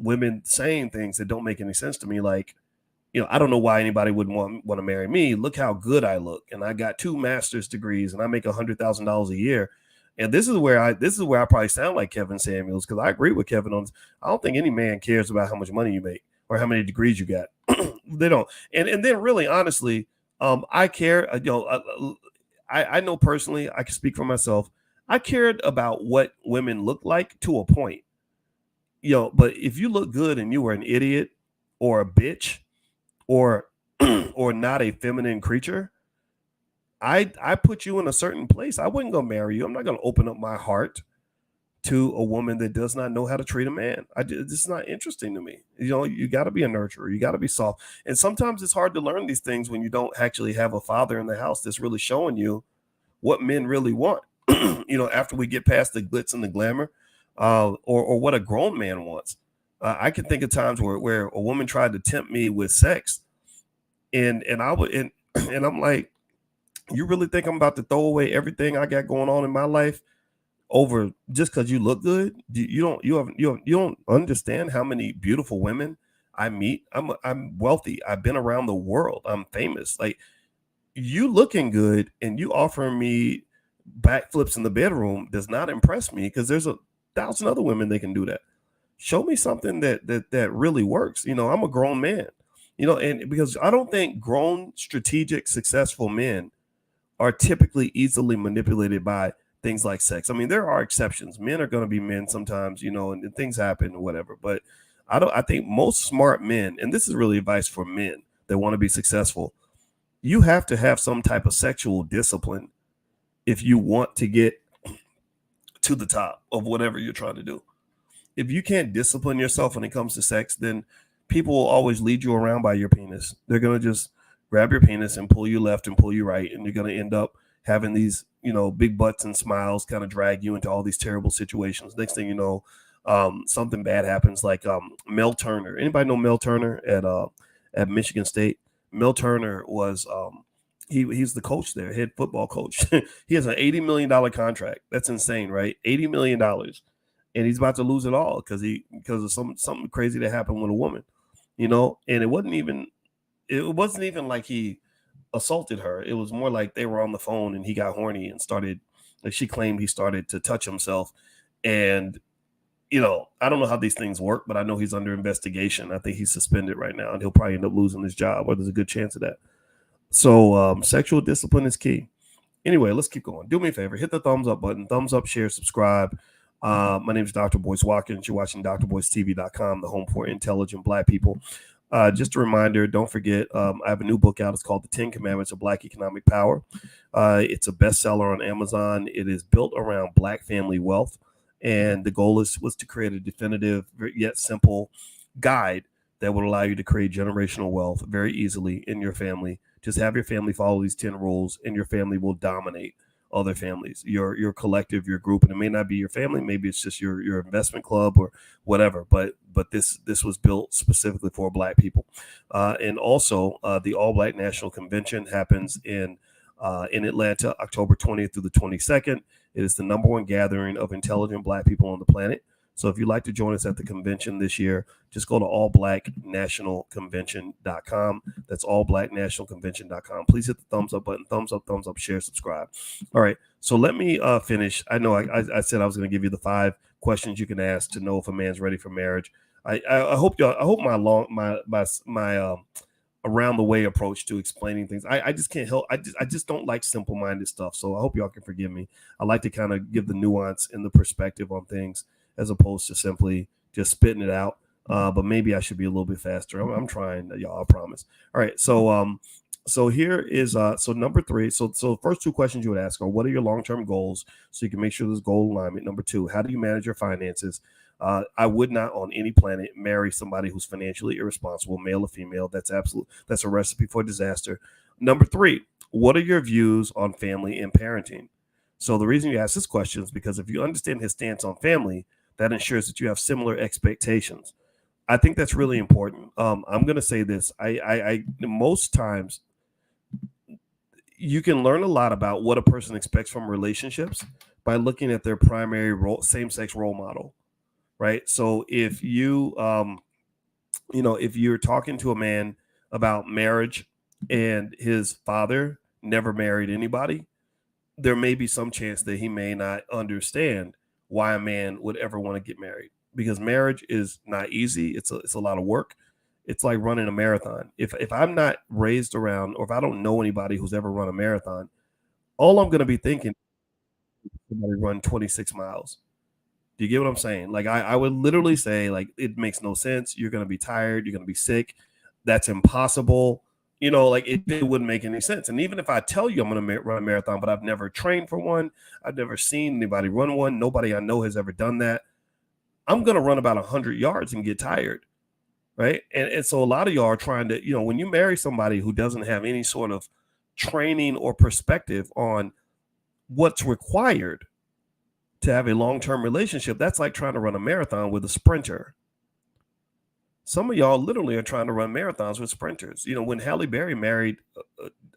women saying things that don't make any sense to me. Like, I don't know why anybody would want to marry me. Look how good I look. And I got 2 master's degrees and I make $100,000 a year. And this is where I probably sound like Kevin Samuels, because I agree with Kevin on this. I don't think any man cares about how much money you make or how many degrees you got. They don't. And then really, honestly, I care. I know personally, I can speak for myself. I cared about what women look like to a point. But if you look good and you were an idiot or a bitch or or not a feminine creature, I put you in a certain place. I wouldn't go marry you. I'm not going to open up my heart to a woman that does not know how to treat a man. This is not interesting to me. You got to be a nurturer. You got to be soft. And sometimes it's hard to learn these things when you don't actually have a father in the house that's really showing you what men really want. After we get past the glitz and the glamour, or what a grown man wants. I can think of times where a woman tried to tempt me with sex, and I would and I'm like, you really think I'm about to throw away everything I got going on in my life over just because you look good? You don't understand how many beautiful women I meet. I'm wealthy. I've been around the world. I'm famous. Like, you looking good and you offering me backflips in the bedroom does not impress me, because there's 1,000 other women that can do that. Show me something that really works. I'm a grown man, and because I don't think grown, strategic, successful men are typically easily manipulated by things like sex. I mean, there are exceptions. Men are going to be men sometimes, and things happen or whatever. But I think most smart men, and this is really advice for men that want to be successful, you have to have some type of sexual discipline if you want to get to the top of whatever you're trying to do. If you can't discipline yourself when it comes to sex, then people will always lead you around by your penis. They're going to just grab your penis and pull you left and pull you right. And you're going to end up having these, big butts and smiles kind of drag you into all these terrible situations. Next thing you know, something bad happens, like Mel Turner. Anybody know Mel Turner at Michigan State? Mel Turner was he's the coach there, head football coach. He has an $80 million contract. That's insane, right? $80 million. And he's about to lose it all because of something crazy that happened with a woman, and it wasn't even like he assaulted her. It was more like they were on the phone and he got horny and started, like she claimed he started to touch himself. And I don't know how these things work, but I know he's under investigation. I think he's suspended right now and he'll probably end up losing his job, or there's a good chance of that. So sexual discipline is key. Anyway, let's keep going. Do me a favor, hit the thumbs up button, thumbs up, share, subscribe. My name is Dr. Boyce Watkins. You're watching drboycetv.com, the home for intelligent Black people. Just a reminder, don't forget, I have a new book out. It's called The 10 Commandments of Black Economic Power. It's a bestseller on Amazon. It is built around Black family wealth. And the goal was to create a definitive yet simple guide that would allow you to create generational wealth very easily in your family. Just have your family follow these 10 rules and your family will dominate other families, your collective, your group. And it may not be your family, maybe it's just your investment club or whatever, but this was built specifically for Black people. And also the All Black National Convention happens in Atlanta, October 20th through the 22nd. It is the #1 gathering of intelligent Black people on the planet. So if you'd like to join us at the convention this year, just go to allblacknationalconvention.com. That's allblacknationalconvention.com. Please hit the thumbs up button, thumbs up, share, subscribe. All right. So let me finish. I know I said I was going to give you the 5 questions you can ask to know if a man's ready for marriage. I hope my around the way approach to explaining things. I just can't help. I just don't like simple-minded stuff. So I hope y'all can forgive me. I like to kind of give the nuance and the perspective on things, as opposed to simply just spitting it out. But maybe I should be a little bit faster. I'm trying, y'all, I promise. All right. So here is, so number 3. So the first 2 questions you would ask are, what are your long-term goals? So you can make sure there's goal alignment. Number 2, how do you manage your finances? I would not on any planet marry somebody who's financially irresponsible, male or female. That's a recipe for disaster. Number 3, what are your views on family and parenting? So the reason you ask this question is because if you understand his stance on family, that ensures that you have similar expectations. I think that's really important. I'm going to say this. I most times you can learn a lot about what a person expects from relationships by looking at their primary same-sex role model, right? So if you, if you're talking to a man about marriage and his father never married anybody, there may be some chance that he may not understand why a man would ever want to get married, because marriage is not easy. It's a lot of work. It's like running a marathon. If I'm not raised around, or if I don't know anybody who's ever run a marathon, all I'm going to be thinking is somebody run 26 miles. Do you get what I'm saying? Like I would literally say, like, it makes no sense. You're going to be tired. You're going to be sick. That's impossible. Like it wouldn't make any sense. And even if I tell you I'm going to run a marathon, but I've never trained for one, I've never seen anybody run one, nobody I know has ever done that, I'm going to run about 100 yards and get tired, right? And so a lot of y'all are trying to, when you marry somebody who doesn't have any sort of training or perspective on what's required to have a long-term relationship, that's like trying to run a marathon with a sprinter. Some of y'all literally are trying to run marathons with sprinters. When Halle Berry married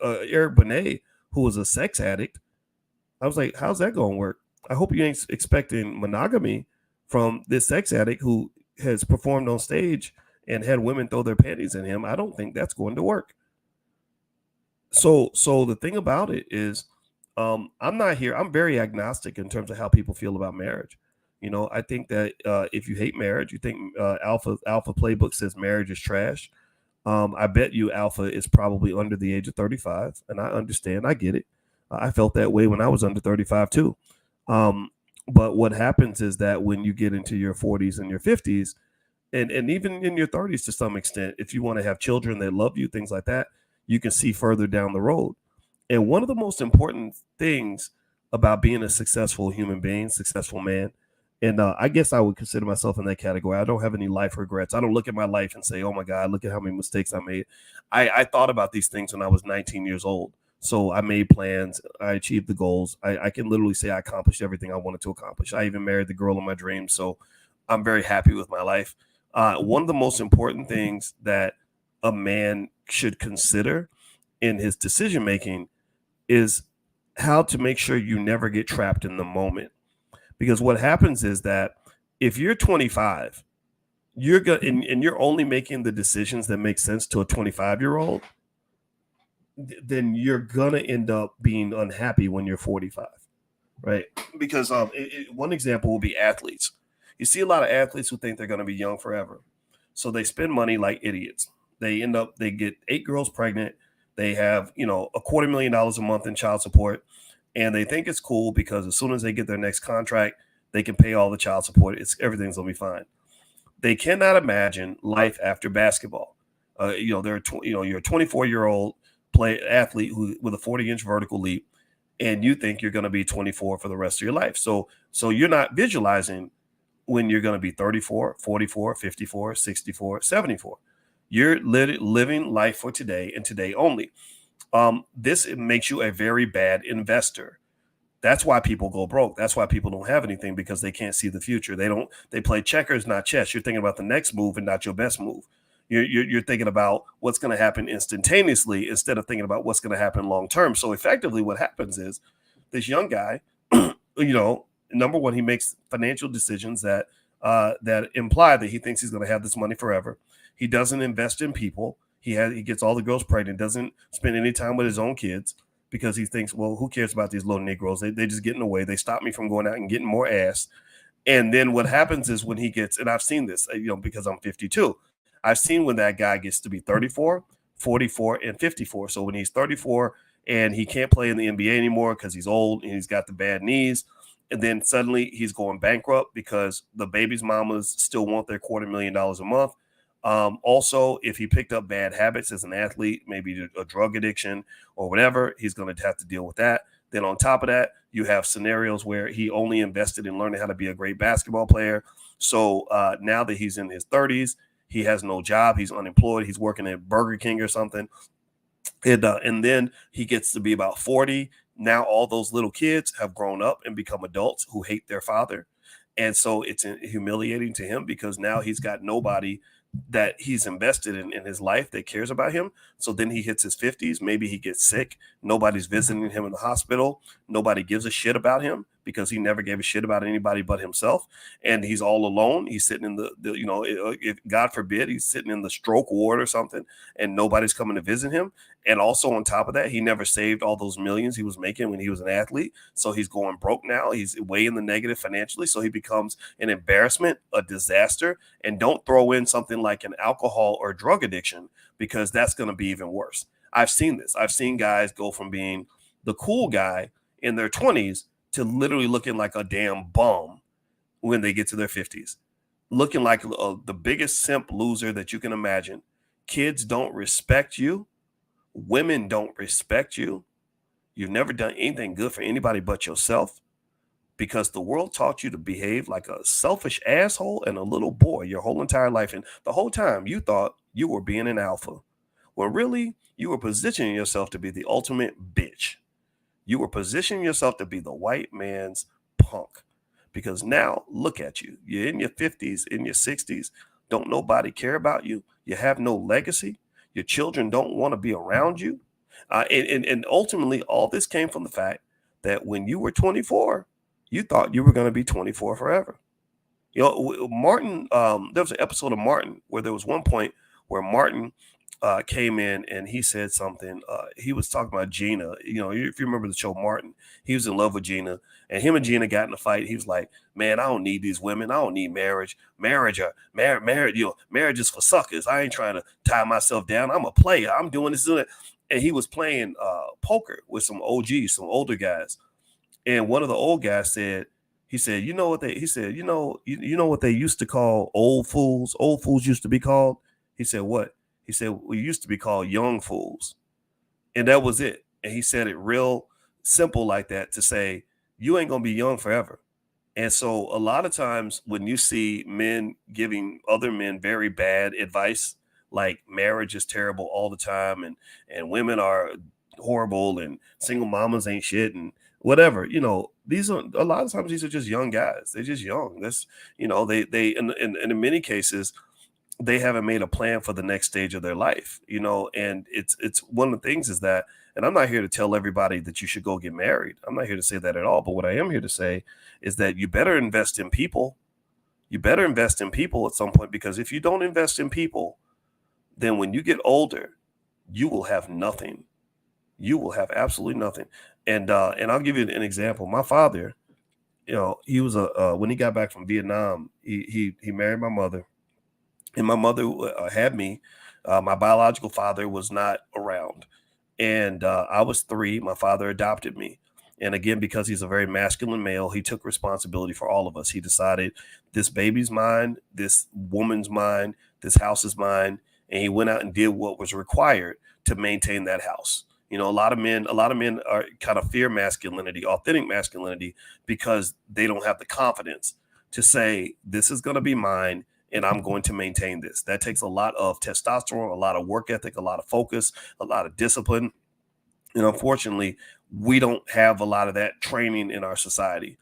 Eric Benet, who was a sex addict, I was like, how's that going to work? I hope you ain't expecting monogamy from this sex addict who has performed on stage and had women throw their panties in him. I don't think that's going to work. So the thing about it is, I'm very agnostic in terms of how people feel about marriage. I think that if you hate marriage, you think Alpha Playbook says marriage is trash. I bet you Alpha is probably under the age of 35, and I understand. I get it. I felt that way when I was under 35 too. But what happens is that when you get into your 40s and your 50s, and even in your 30s to some extent, if you want to have children that love you, things like that, you can see further down the road. And one of the most important things about being a successful human being, successful man, and I guess I would consider myself in that category. I don't have any life regrets. I don't look at my life and say, oh my God, look at how many mistakes I made. I thought about these things when I was 19 years old. So I made plans. I achieved the goals. I can literally say I accomplished everything I wanted to accomplish. I even married the girl of my dreams. So I'm very happy with my life. One of the most important things that a man should consider in his decision making is how to make sure you never get trapped in the moment. Because what happens is that if you're 25, you're going and you're only making the decisions that make sense to a 25-year-old, then you're gonna end up being unhappy when you're 45, right? Because one example will be athletes. You see a lot of athletes who think they're going to be young forever, so they spend money like idiots. They get 8 girls pregnant. They have $250,000 a month in child support, and they think it's cool because as soon as they get their next contract, they can pay all the child support. Everything's gonna be fine. They cannot imagine life after basketball. You're a 24-year-old athlete with a 40-inch vertical leap, and you think you're going to be 24 for the rest of your life. So you're not visualizing when you're going to be 34, 44, 54, 64, 74. You're living life for today and today only. This makes you a very bad investor. That's why people go broke. That's why people don't have anything, because they can't see the future. They play checkers, not chess. You're thinking about the next move and not your best move. You're thinking about what's going to happen instantaneously instead of thinking about what's going to happen long term. So effectively what happens is this young guy, number one, he makes financial decisions that imply that he thinks he's going to have this money forever. He doesn't invest in people. He gets all the girls pregnant, doesn't spend any time with his own kids, because he thinks, well, who cares about these little Negroes? They just get in the way. They stop me from going out and getting more ass. And then what happens is when he gets, and I've seen this, because I'm 52, I've seen when that guy gets to be 34, 44, and 54. So when he's 34 and he can't play in the NBA anymore because he's old and he's got the bad knees, and then suddenly he's going bankrupt because the baby's mamas still want their $250,000 a month. Also, if he picked up bad habits as an athlete, maybe a drug addiction or whatever, he's going to have to deal with that. Then on top of that, you have scenarios where he only invested in learning how to be a great basketball player. So now that he's in his 30s, he has no job. He's unemployed. He's working at Burger King or something. And then he gets to be about 40. Now all those little kids have grown up and become adults who hate their father. And so it's humiliating to him because now he's got nobody that he's invested in his life that cares about him. So then he hits his 50s. Maybe he gets sick. Nobody's visiting him in the hospital. Nobody gives a shit about him because he never gave a shit about anybody but himself. And he's all alone. He's sitting in if God forbid, he's sitting in the stroke ward or something and nobody's coming to visit him. And also on top of that, he never saved all those millions he was making when he was an athlete. So he's going broke now. He's way in the negative financially. So he becomes an embarrassment, a disaster. And don't throw in something like an alcohol or drug addiction, because that's going to be even worse. I've seen this. I've seen guys go from being the cool guy in their 20s to literally looking like a damn bum when they get to their 50s, looking like the biggest simp loser that you can imagine. Kids don't respect you. Women don't respect you. You've never done anything good for anybody but yourself, because the world taught you to behave like a selfish asshole and a little boy your whole entire life. And the whole time you thought you were being an alpha, when really you were positioning yourself to be the ultimate bitch. You were positioning yourself to be the white man's punk, because now look at you. You're in your 50s, in your 60s. Don't nobody care about you. You have no legacy. Your children don't want to be around you. And ultimately, all this came from the fact that when you were 24, you thought you were going to be 24 forever. Martin, there was an episode of Martin where there was one point where Martin came in and he said something. He was talking about Gina. If you remember the show Martin, he was in love with Gina, and him and Gina got in a fight. He was like, "Man, I don't need these women. I don't need marriage. Marriage is for suckers. I ain't trying to tie myself down. I'm a player. I'm doing this, doing that." and he was playing poker with some OGs, some older guys. And one of the old guys said, he said, you know what they, he said, you know what they used to call old fools? Old fools used to be called. He said, what? He said, we used to be called young fools. And that was it. And he said it real simple like that, to say, you ain't going to be young forever. And so a lot of times when you see men giving other men very bad advice, like marriage is terrible all the time, and women are horrible, and single mamas ain't shit, and whatever, these are a lot of times these are just young guys. They're just young. That's, they in many cases, they haven't made a plan for the next stage of their life, and it's one of the things is that, and I'm not here to tell everybody that you should go get married. I'm not here to say that at all. But what I am here to say is that you better invest in people. You better invest in people at some point, because if you don't invest in people, then when you get older, you will have nothing. You will have absolutely nothing. And I'll give you an example. My father, he was when he got back from Vietnam, he married my mother. And my mother had me. My biological father was not around. And I was 3. My father adopted me. And again, because he's a very masculine male, he took responsibility for all of us. He decided, this baby's mine, this woman's mine, this house is mine. And he went out and did what was required to maintain that house. A lot of men are kind of fear masculinity, authentic masculinity, because they don't have the confidence to say, this is going to be mine, and I'm going to maintain this. That takes a lot of testosterone, a lot of work ethic, a lot of focus, a lot of discipline. And unfortunately, we don't have a lot of that training in our society.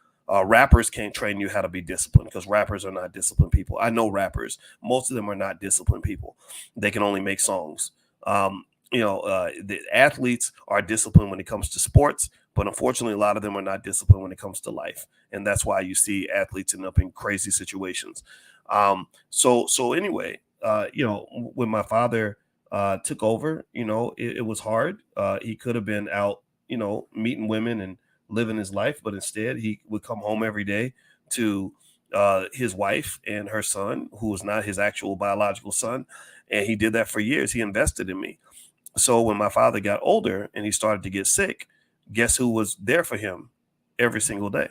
Rappers can't train you how to be disciplined, because rappers are not disciplined people. I know rappers. Most of them are not disciplined people. They can only make songs. The athletes are disciplined when it comes to sports, but unfortunately, a lot of them are not disciplined when it comes to life. And that's why you see athletes end up in crazy situations. So anyway, when my father took over, it was hard. He could have been out, meeting women and living his life, but instead he would come home every day to his wife and her son, who was not his actual biological son. And he did that for years. He invested in me. So when my father got older and he started to get sick, guess who was there for him every single day?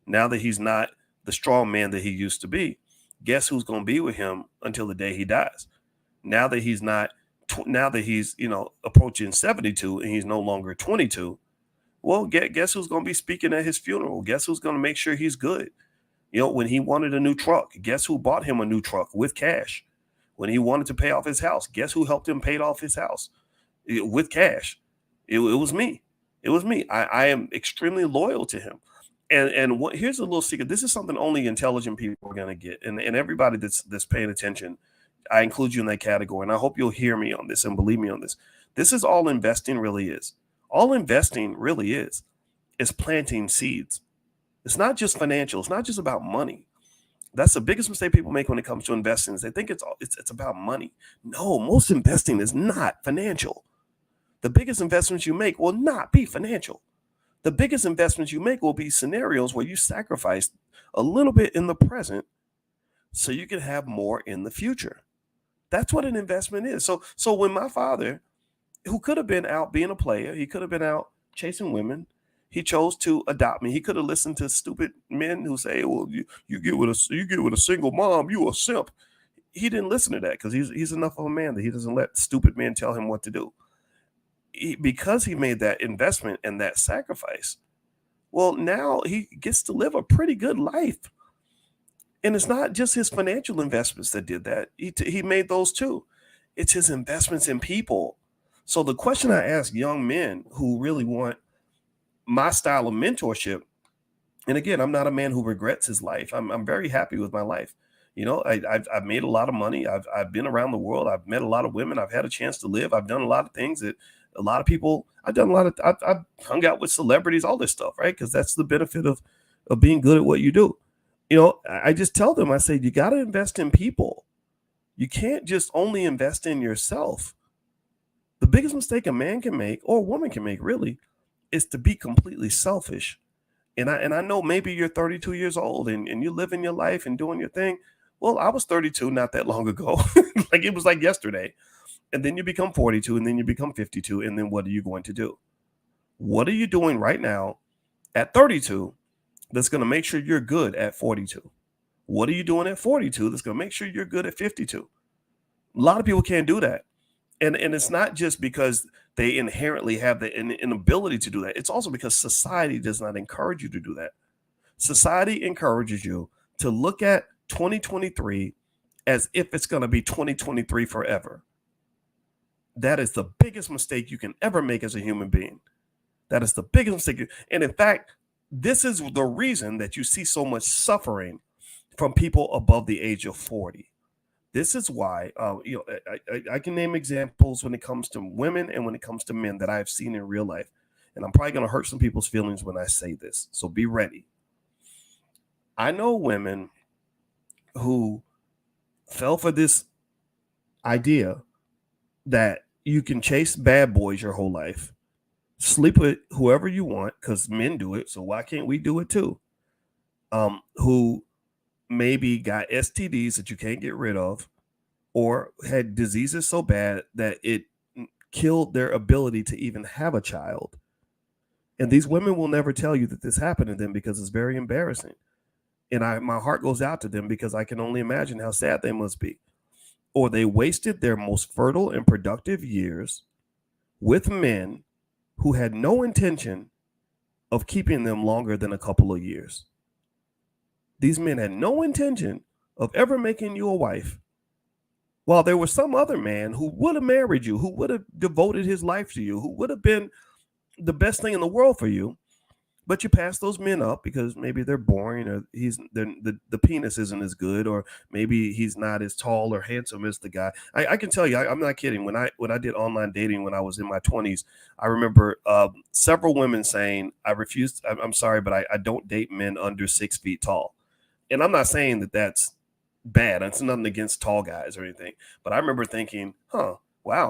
Now that he's not the strong man that he used to be, guess who's going to be with him until the day he dies? Now that he's not, now that he's, approaching 72 and he's no longer 22, well, guess who's going to be speaking at his funeral? Guess who's going to make sure he's good? When he wanted a new truck, guess who bought him a new truck with cash? When he wanted to pay off his house, guess who helped him pay off his house with cash? It was me. It was me. I am extremely loyal to him. And here's a little secret. This is something only intelligent people are going to get. And everybody that's paying attention, I include you in that category. And I hope you'll hear me on this and believe me on this. This is all investing really is. All investing really is planting seeds. It's not just financial. It's not just about money. That's the biggest mistake people make when it comes to investing, is they think it's about money. No, most investing is not financial. The biggest investments you make will not be financial. The biggest investments you make will be scenarios where you sacrifice a little bit in the present so you can have more in the future. That's what an investment is. So when my father, who could have been out being a player, he could have been out chasing women, he chose to adopt me. He could have listened to stupid men who say, well, you get with a single mom, you a simp. He didn't listen to that, because he's enough of a man that he doesn't let stupid men tell him what to do. Because he made that investment and that sacrifice, well, now he gets to live a pretty good life. And it's not just his financial investments that did that. He made those too. It's his investments in people. So the question I ask young men who really want my style of mentorship, and again, I'm not a man who regrets his life. I'm very happy with my life. I've made a lot of money. I've been around the world. I've met a lot of women. I've had a chance to live. I've done a lot of things that a lot of people, I've hung out with celebrities, all this stuff, right? Because that's the benefit of being good at what you do. I just tell them, I say, you got to invest in people. You can't just only invest in yourself. The biggest mistake a man can make, or a woman can make really, is to be completely selfish. And I know maybe you're 32 years old and you're living your life and doing your thing. Well, I was 32 not that long ago. It was like yesterday. And then you become 42, and then you become 52, and then what are you going to do? What are you doing right now at 32 that's going to make sure you're good at 42? What are you doing at 42 that's going to make sure you're good at 52? A lot of people can't do that. And it's not just because they inherently have the inability to do that. It's also because society does not encourage you to do that. Society encourages you to look at 2023 as if it's going to be 2023 forever. That is the biggest mistake you can ever make as a human being. That is the biggest mistake. And in fact, this is the reason that you see so much suffering from people above the age of 40. This is why, I can name examples when it comes to women and when it comes to men that I've seen in real life. And I'm probably going to hurt some people's feelings when I say this. So be ready. I know women who fell for this idea that you can chase bad boys your whole life, sleep with whoever you want, because men do it. So why can't we do it too? Who maybe got STDs that you can't get rid of, or had diseases so bad that it killed their ability to even have a child. And these women will never tell you that this happened to them because it's very embarrassing. And my heart goes out to them because I can only imagine how sad they must be. Or they wasted their most fertile and productive years with men who had no intention of keeping them longer than a couple of years. These men had no intention of ever making you a wife, while there was some other man who would have married you, who would have devoted his life to you, who would have been the best thing in the world for you. But you pass those men up because maybe they're boring, or the penis isn't as good, or maybe he's not as tall or handsome as the guy. I can tell you, I'm not kidding. When I did online dating when I was in my 20s, I remember several women saying, I'm sorry, but I don't date men under 6 feet tall. And I'm not saying that that's bad. It's nothing against tall guys or anything. But I remember thinking, wow,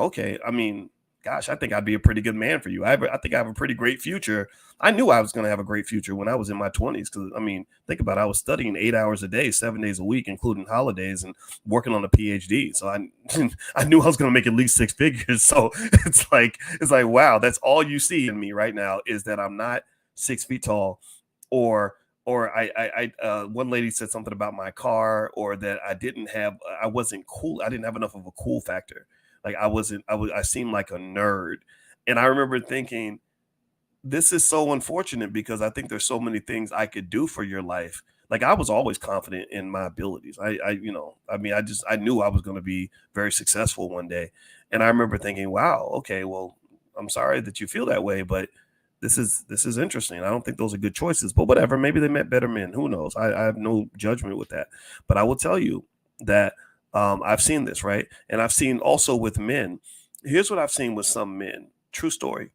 okay. I mean, gosh, I think I'd be a pretty good man for you. I think I have a pretty great future. I knew I was going to have a great future when I was in my 20s. Because, I mean, think about it. I was studying 8 hours a day, 7 days a week, including holidays, and working on a PhD. So I knew I was going to make at least 6 figures. So it's like, wow, that's all you see in me right now is that I'm not 6 feet tall, or one lady said something about my car, or that I wasn't cool. I didn't have enough of a cool factor. Like I seemed like a nerd. And I remember thinking, this is so unfortunate because I think there's so many things I could do for your life. Like I was always confident in my abilities. I knew I was going to be very successful one day. And I remember thinking, wow, okay, well, I'm sorry that you feel that way, but this is interesting. I don't think those are good choices, but whatever. Maybe they met better men. Who knows? I have no judgment with that. But I will tell you that I've seen this, right? And I've seen also with men. Here's what I've seen with some men. True story.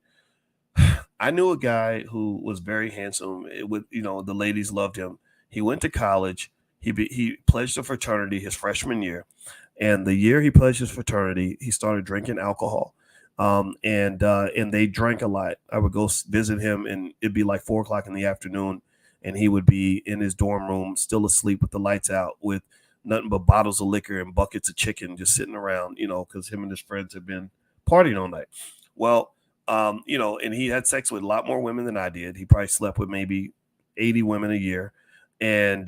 I knew a guy who was very handsome. The ladies loved him. He went to college. He pledged a fraternity his freshman year. And the year he pledged his fraternity, he started drinking alcohol. And they drank a lot. I would go visit him, and it'd be like 4:00 in the afternoon, and he would be in his dorm room, still asleep with the lights out, with nothing but bottles of liquor and buckets of chicken just sitting around, because him and his friends have been partying all night. Well, and he had sex with a lot more women than I did. He probably slept with maybe 80 women a year. And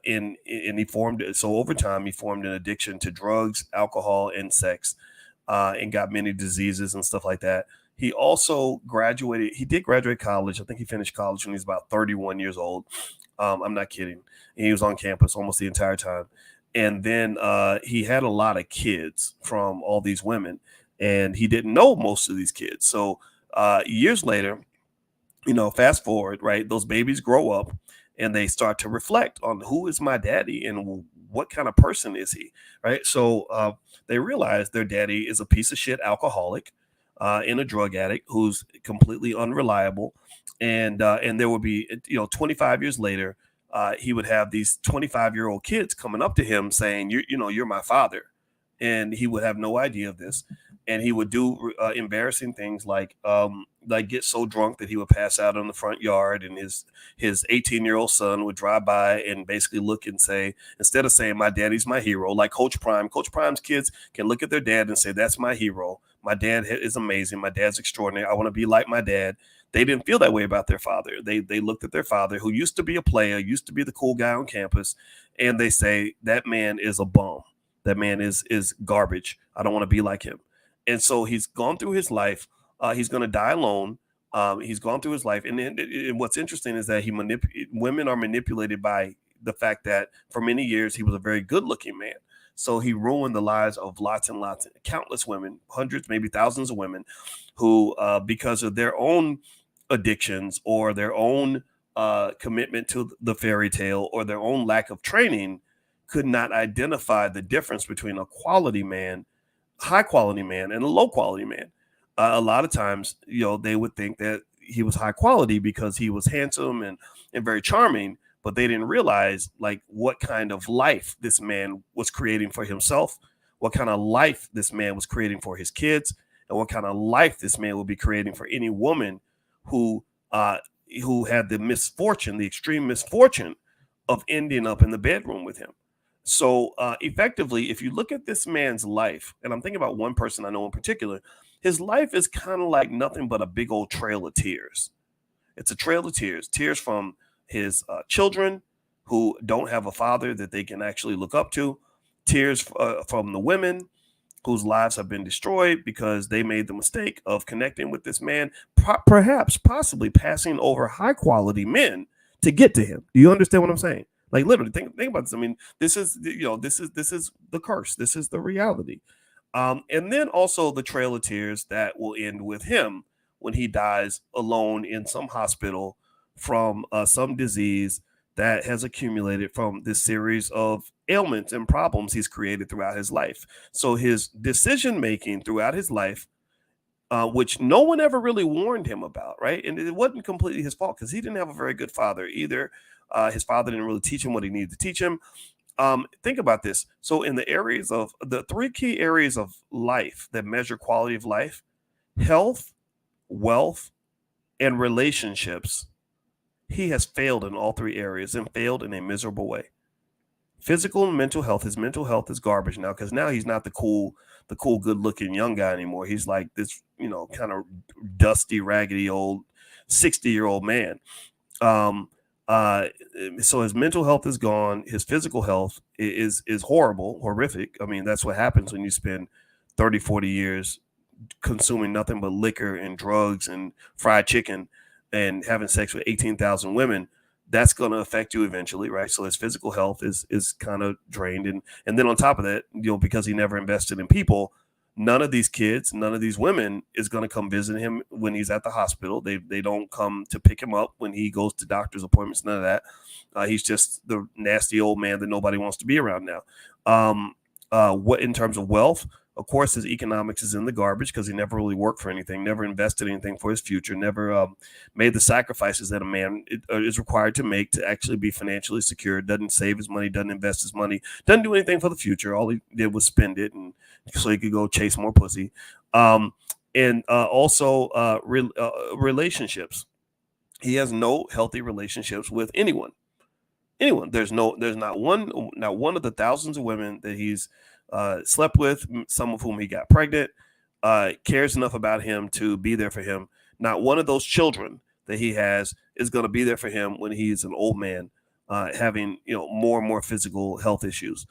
he formed, so over time, he formed an addiction to drugs, alcohol, and sex. And got many diseases and stuff like that. He also graduated. He did graduate college. I think he finished college when he was about 31 years old. I'm not kidding. And he was on campus almost the entire time. And then he had a lot of kids from all these women, and he didn't know most of these kids. So years later, fast forward, right? Those babies grow up and they start to reflect on who is my daddy and what kind of person is he, right? So they realize their daddy is a piece of shit alcoholic and a drug addict who's completely unreliable. And there would be, 25 years later, he would have these 25-year-old kids coming up to him saying, you're my father. And he would have no idea of this. And he would do embarrassing things like like get so drunk that he would pass out in the front yard, and his 18-year-old son would drive by and basically look and say, instead of saying my daddy's my hero, like Coach Prime's kids can look at their dad and say, that's my hero. My dad is amazing. My dad's extraordinary. I want to be like my dad. They didn't feel that way about their father. They looked at their father, who used to be a player, used to be the cool guy on campus, and they say, that man is a bum. That man is garbage. I don't want to be like him. And so he's gone through his life. He's going to die alone. He's gone through his life. And what's interesting is that women are manipulated by the fact that for many years he was a very good-looking man. So he ruined the lives of lots and lots, countless women, hundreds, maybe thousands of women who, because of their own addictions or their own commitment to the fairy tale or their own lack of training, could not identify the difference between a quality man, high quality man, and a low quality man. A lot of times, they would think that he was high quality because he was handsome and very charming, but they didn't realize like what kind of life this man was creating for himself, what kind of life this man was creating for his kids, and what kind of life this man would be creating for any woman who had the extreme misfortune of ending up in the bedroom with him. So effectively, if you look at this man's life, and I'm thinking about one person I know in particular, his life is kind of like nothing but a big old trail of tears. It's a trail of tears from his children who don't have a father that they can actually look up to, tears from the women whose lives have been destroyed because they made the mistake of connecting with this man, possibly passing over high quality men to get to him. Do you understand what I'm saying? Like literally, think about this. I mean, this is the curse. This is the reality. And then also the trail of tears that will end with him when he dies alone in some hospital from some disease that has accumulated from this series of ailments and problems he's created throughout his life. So his decision making throughout his life, which no one ever really warned him about, right? And it wasn't completely his fault because he didn't have a very good father either. His father didn't really teach him what he needed to teach him. Think about this. So in the areas of the three key areas of life that measure quality of life: health, wealth, and relationships, he has failed in all three areas and failed in a miserable way. Physical and mental health. His mental health is garbage now because now he's not the cool, good-looking young guy anymore. He's like this, kind of dusty, raggedy old 60-year-old man. So his mental health is gone. His physical health is horrific. I mean, that's what happens when you spend 30, 40 years consuming nothing but liquor and drugs and fried chicken and having sex with 18,000 women. That's going to affect you eventually, right? So his physical health is kind of drained. And then on top of that, because he never invested in people, none of these kids, none of these women is going to come visit him when he's at the hospital. They don't come to pick him up when he goes to doctor's appointments, none of that. He's just the nasty old man that nobody wants to be around now. What in terms of wealth, of course, his economics is in the garbage because he never really worked for anything, never invested anything for his future, never made the sacrifices that a man is required to make to actually be financially secure. Doesn't save his money, doesn't invest his money, doesn't do anything for the future. All he did was spend it, and so he could go chase more pussy. And also relationships. He has no healthy relationships with anyone. There's not one of the thousands of women that he's slept with, some of whom he got pregnant, cares enough about him to be there for him. Not one of those children that he has is going to be there for him when he's an old man, having more and more physical health issues.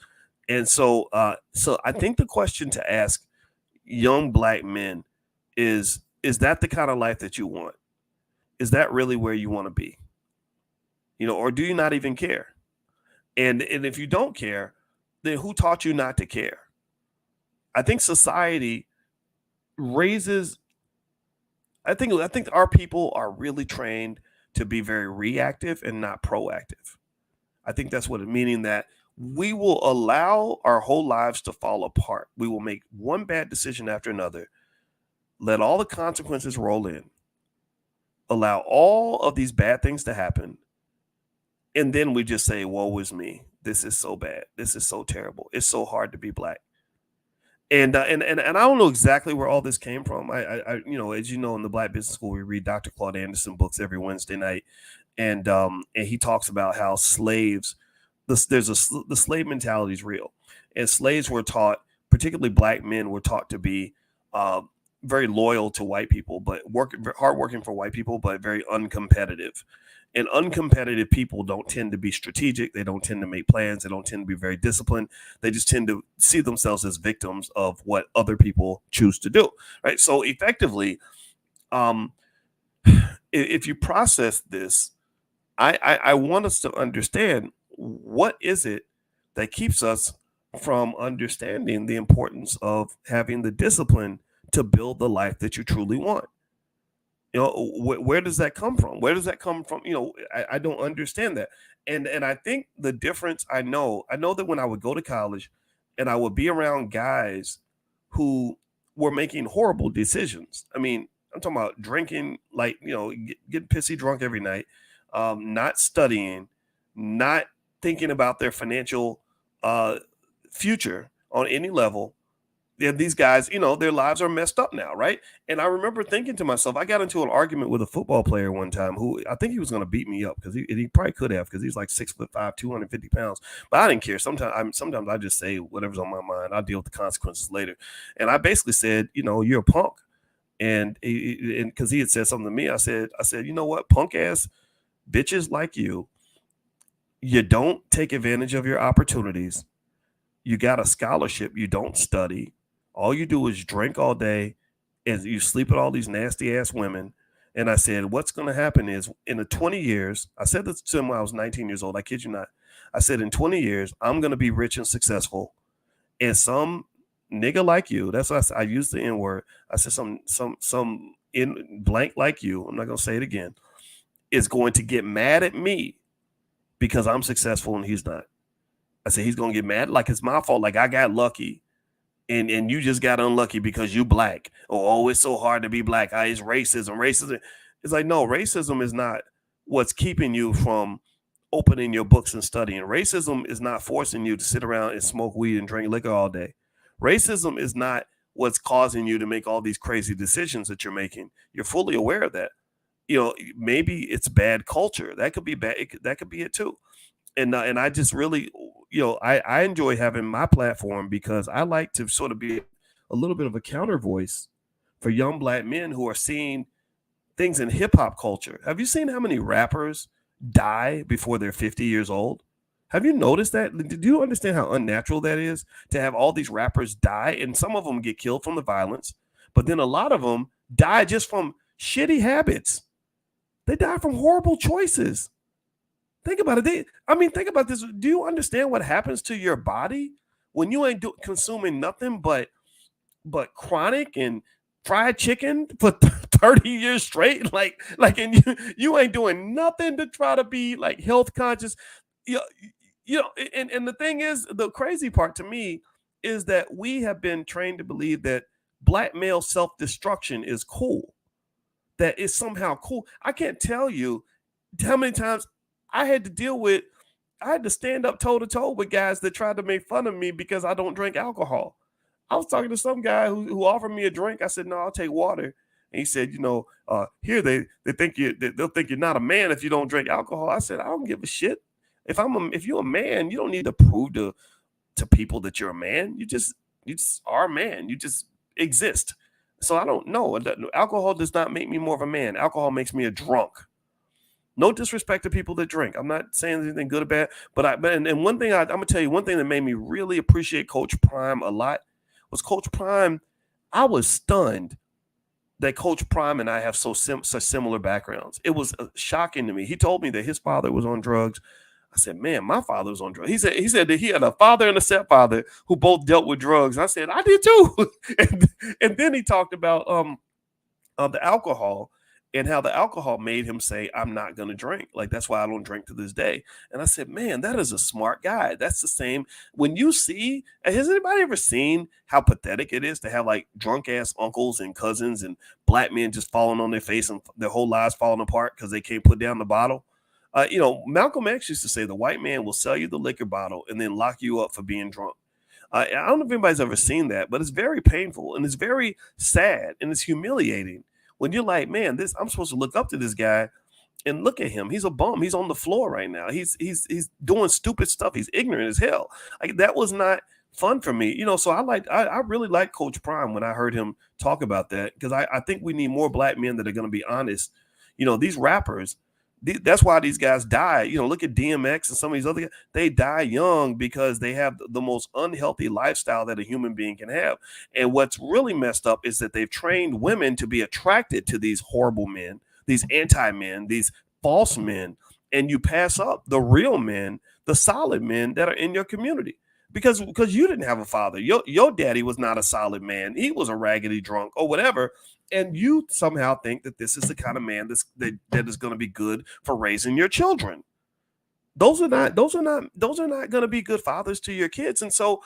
And so I think the question to ask young Black men is that the kind of life that you want? Is that really where you want to be? Or do you not even care? And if you don't care, then who taught you not to care? I think society raises. I think our people are really trained to be very reactive and not proactive. I think that's what it meaning that we will allow our whole lives to fall apart. We will make one bad decision after another, let all the consequences roll in, allow all of these bad things to happen, and then we just say, woe is me. This is so bad. This is so terrible. It's so hard to be Black. And I don't know exactly where all this came from. As you know, in the Black Business School, we read Dr. Claude Anderson books every Wednesday night, and he talks about how slaves, the slave mentality is real, and slaves were taught, particularly black men, were taught to be uh, very loyal to white people, but hardworking for white people, but very uncompetitive. And uncompetitive people don't tend to be strategic. They don't tend to make plans. They don't tend to be very disciplined. They just tend to see themselves as victims of what other people choose to do. Right. So effectively, um, if you process this, I want us to understand what is it that keeps us from understanding the importance of having the discipline to build the life that you truly want. Where does that come from? Where does that come from? I don't understand that. And I think the difference, I know that when I would go to college and I would be around guys who were making horrible decisions. I mean, I'm talking about drinking, like, getting pissy drunk every night, not studying, not thinking about their financial uh, future on any level. Yeah, these guys, their lives are messed up now, right? And I remember thinking to myself, I got into an argument with a football player one time who I think he was going to beat me up because he probably could have, because he's like 6'5", 250 pounds. But I didn't care. Sometimes I just say whatever's on my mind. I'll deal with the consequences later. And I basically said, you're a punk. And because he had said something to me, I said, you know what, punk ass bitches like you don't take advantage of your opportunities. You got a scholarship, you don't study. All you do is drink all day and you sleep with all these nasty ass women. And I said, what's going to happen is in the 20 years, I said this to him when I was 19 years old. I kid you not. I said, in 20 years, I'm going to be rich and successful. And some nigga like you, that's why I used the N word. I said, some in blank like you, I'm not going to say it again, is going to get mad at me because I'm successful and he's not. I said, he's going to get mad like it's my fault. Like I got lucky. And you just got unlucky because you black. Oh, it's so hard to be black. It's racism. It's like, no, racism is not what's keeping you from opening your books and studying. Racism is not forcing you to sit around and smoke weed and drink liquor all day. Racism is not what's causing you to make all these crazy decisions that you're making. You're fully aware of that. Maybe it's bad culture. That could be bad. That could be it too. And I just really, I enjoy having my platform because I like to sort of be a little bit of a counter voice for young black men who are seeing things in hip hop culture. Have you seen how many rappers die before they're 50 years old? Have you noticed that? Do you understand how unnatural that is to have all these rappers die? And some of them get killed from the violence, but then a lot of them die just from shitty habits. They die from horrible choices. Think about it. Think about this. Do you understand what happens to your body when you ain't consuming nothing but chronic and fried chicken for 30 years straight? And you ain't doing nothing to try to be like health conscious. And the thing is, the crazy part to me is that we have been trained to believe that black male self-destruction is cool. That is somehow cool. I can't tell you how many times I had to stand up toe to toe with guys that tried to make fun of me because I don't drink alcohol. I was talking to some guy who offered me a drink. I said, no, I'll take water. And he said, here they'll think you're not a man if you don't drink alcohol. I said, I don't give a shit. If you're a man, you don't need to prove to people that you're a man. You just are a man. You just exist. So I don't know. Alcohol does not make me more of a man. Alcohol makes me a drunk. No disrespect to people that drink. I'm not saying anything good or bad, but one thing I'm gonna tell you, one thing that made me really appreciate Coach Prime a lot was Coach Prime. I was stunned that Coach Prime and I have such similar backgrounds. It was shocking to me. He told me that his father was on drugs. I said, man, my father was on drugs. He said that he had a father and a stepfather who both dealt with drugs. I said, I did too. and then he talked about the alcohol and how the alcohol made him say, I'm not going to drink. Like, that's why I don't drink to this day. And I said, man, that is a smart guy. That's the same. When you see, has anybody ever seen how pathetic it is to have like drunk ass uncles and cousins and black men just falling on their face and their whole lives falling apart because they can't put down the bottle? Malcolm X used to say the white man will sell you the liquor bottle and then lock you up for being drunk. I don't know if anybody's ever seen that, but it's very painful and it's very sad and it's humiliating when you're like, man, this I'm supposed to look up to this guy and look at him. He's a bum. He's on the floor right now. He's doing stupid stuff. He's ignorant as hell. Like that was not fun for me, So I really like Coach Prime when I heard him talk about that because I think we need more black men that are going to be honest. These rappers. That's why these guys die. Look at DMX and some of these other guys. They die young because they have the most unhealthy lifestyle that a human being can have. And what's really messed up is that they've trained women to be attracted to these horrible men, these anti-men, these false men, and you pass up the real men, the solid men that are in your community. Because you didn't have a father. Your daddy was not a solid man. He was a raggedy drunk or whatever. And you somehow think that this is the kind of man that is going to be good for raising your children. Those are not going to be good fathers to your kids. And so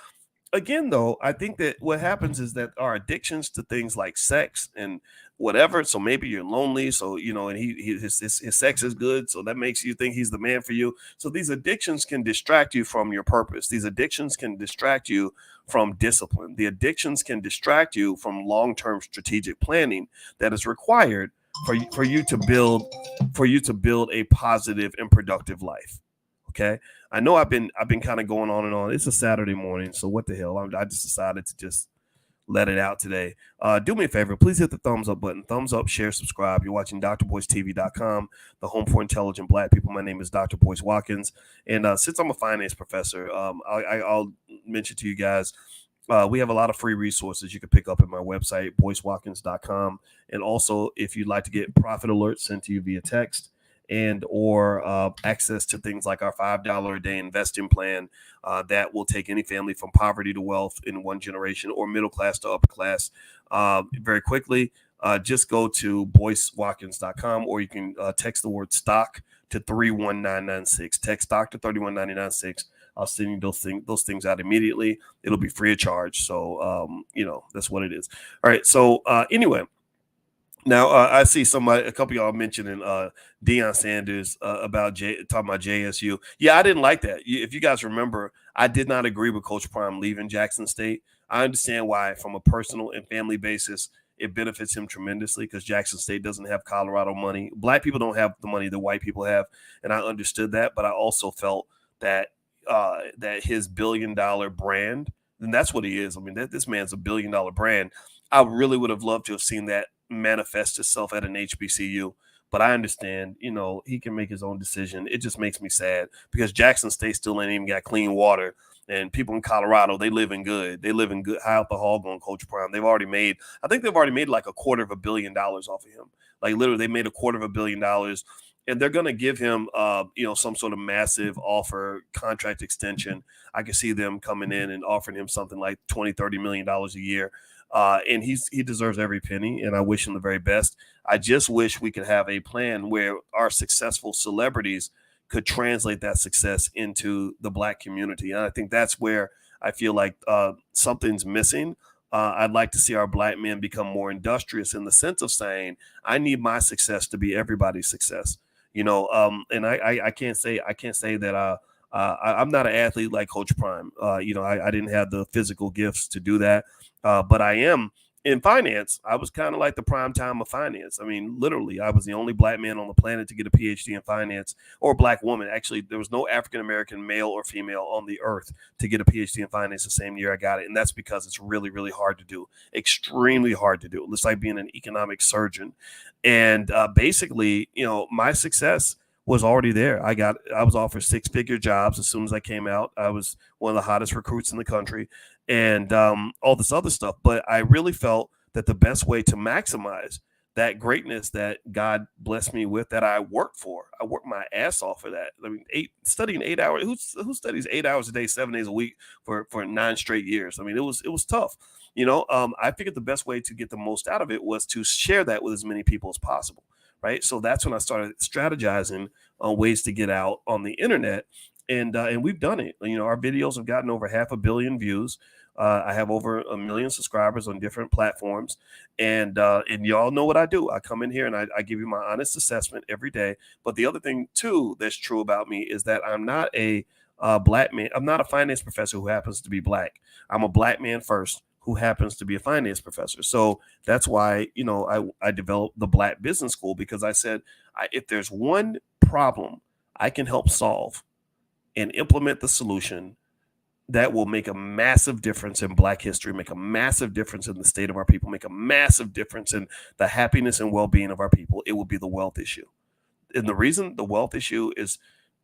again, though, I think that what happens is that our addictions to things like sex and whatever. So maybe you're lonely. So, and his sex is good. So that makes you think he's the man for you. So these addictions can distract you from your purpose. These addictions can distract you from discipline. The addictions can distract you from long-term strategic planning that is required for you to build a positive and productive life. Okay. I know I've been kind of going on and on. It's a Saturday morning, so what the hell? I just decided to just let it out today. Do me a favor, please hit the thumbs up button. Thumbs up, share, subscribe. You're watching drboycetv.com, the home for intelligent black people. My name is Dr. Boyce Watkins, and since I'm a finance professor, I'll mention to you guys. We have a lot of free resources you can pick up at my website, boycewatkins.com, and also if you'd like to get profit alerts sent to you via text, and or access to things like our $5 a day investing plan that will take any family from poverty to wealth in one generation or middle class to upper class very quickly. Just go to boycewatkins.com, or you can text the word stock to 31996. Text stock to 31996. I'll send you those things out immediately. It'll be free of charge. So, that's what it is. All right. So anyway. Now, I see a couple of y'all mentioning Deion Sanders about talking about JSU. Yeah, I didn't like that. If you guys remember, I did not agree with Coach Prime leaving Jackson State. I understand why, from a personal and family basis, it benefits him tremendously because Jackson State doesn't have Colorado money. Black people don't have the money that white people have, and I understood that. But I also felt that that his $1 billion brand, and that's what he is. I mean, this man's $1 billion brand. I really would have loved to have seen that manifest itself at an HBCU, but I understand, he can make his own decision. It just makes me sad because Jackson State still ain't even got clean water, and people in Colorado, they live in good high out the hog on Coach Prime. I think they've already made like $250 million off of him. Like literally they made $250 million, and they're going to give him, some sort of massive offer, contract extension. I can see them coming in and offering him something like $20-30 million a year. And he deserves every penny, and I wish him the very best. I just wish we could have a plan where our successful celebrities could translate that success into the black community. And I think that's where I feel like something's missing. I'd like to see our black men become more industrious in the sense of saying, I need my success to be everybody's success. And I can't say that I'm not an athlete like Coach Prime. I didn't have the physical gifts to do that. But I am in finance. I was kind of like the prime time of finance. I mean, literally, I was the only black man on the planet to get a PhD in finance, or black woman. Actually, there was no African-American male or female on the earth to get a PhD in finance the same year I got it. And that's because it's really, really hard to do, extremely hard to do. It's like being an economic surgeon. And basically, my success was already there. I was offered 6-figure jobs as soon as I came out. I was one of the hottest recruits in the country, and all this other stuff. But I really felt that the best way to maximize that greatness that God blessed me with, that I worked for, I worked my ass off for that. I mean, studying 8 hours. Who studies 8 hours a day, 7 days a week for 9 straight years? I mean, it was tough. I figured the best way to get the most out of it was to share that with as many people as possible. Right. So that's when I started strategizing on ways to get out on the internet. And we've done it. Our videos have gotten over 500 million views. I have over 1 million subscribers on different platforms. And y'all know what I do. I come in here and I give you my honest assessment every day. But the other thing, too, that's true about me is that I'm not a black man. I'm not a finance professor who happens to be black. I'm a black man first who happens to be a finance professor. So that's why, I developed the Black Business School, because I said, if there's one problem I can help solve and implement the solution that will make a massive difference in Black history, make a massive difference in the state of our people, make a massive difference in the happiness and well-being of our people, it will be the wealth issue. And the reason the wealth issue is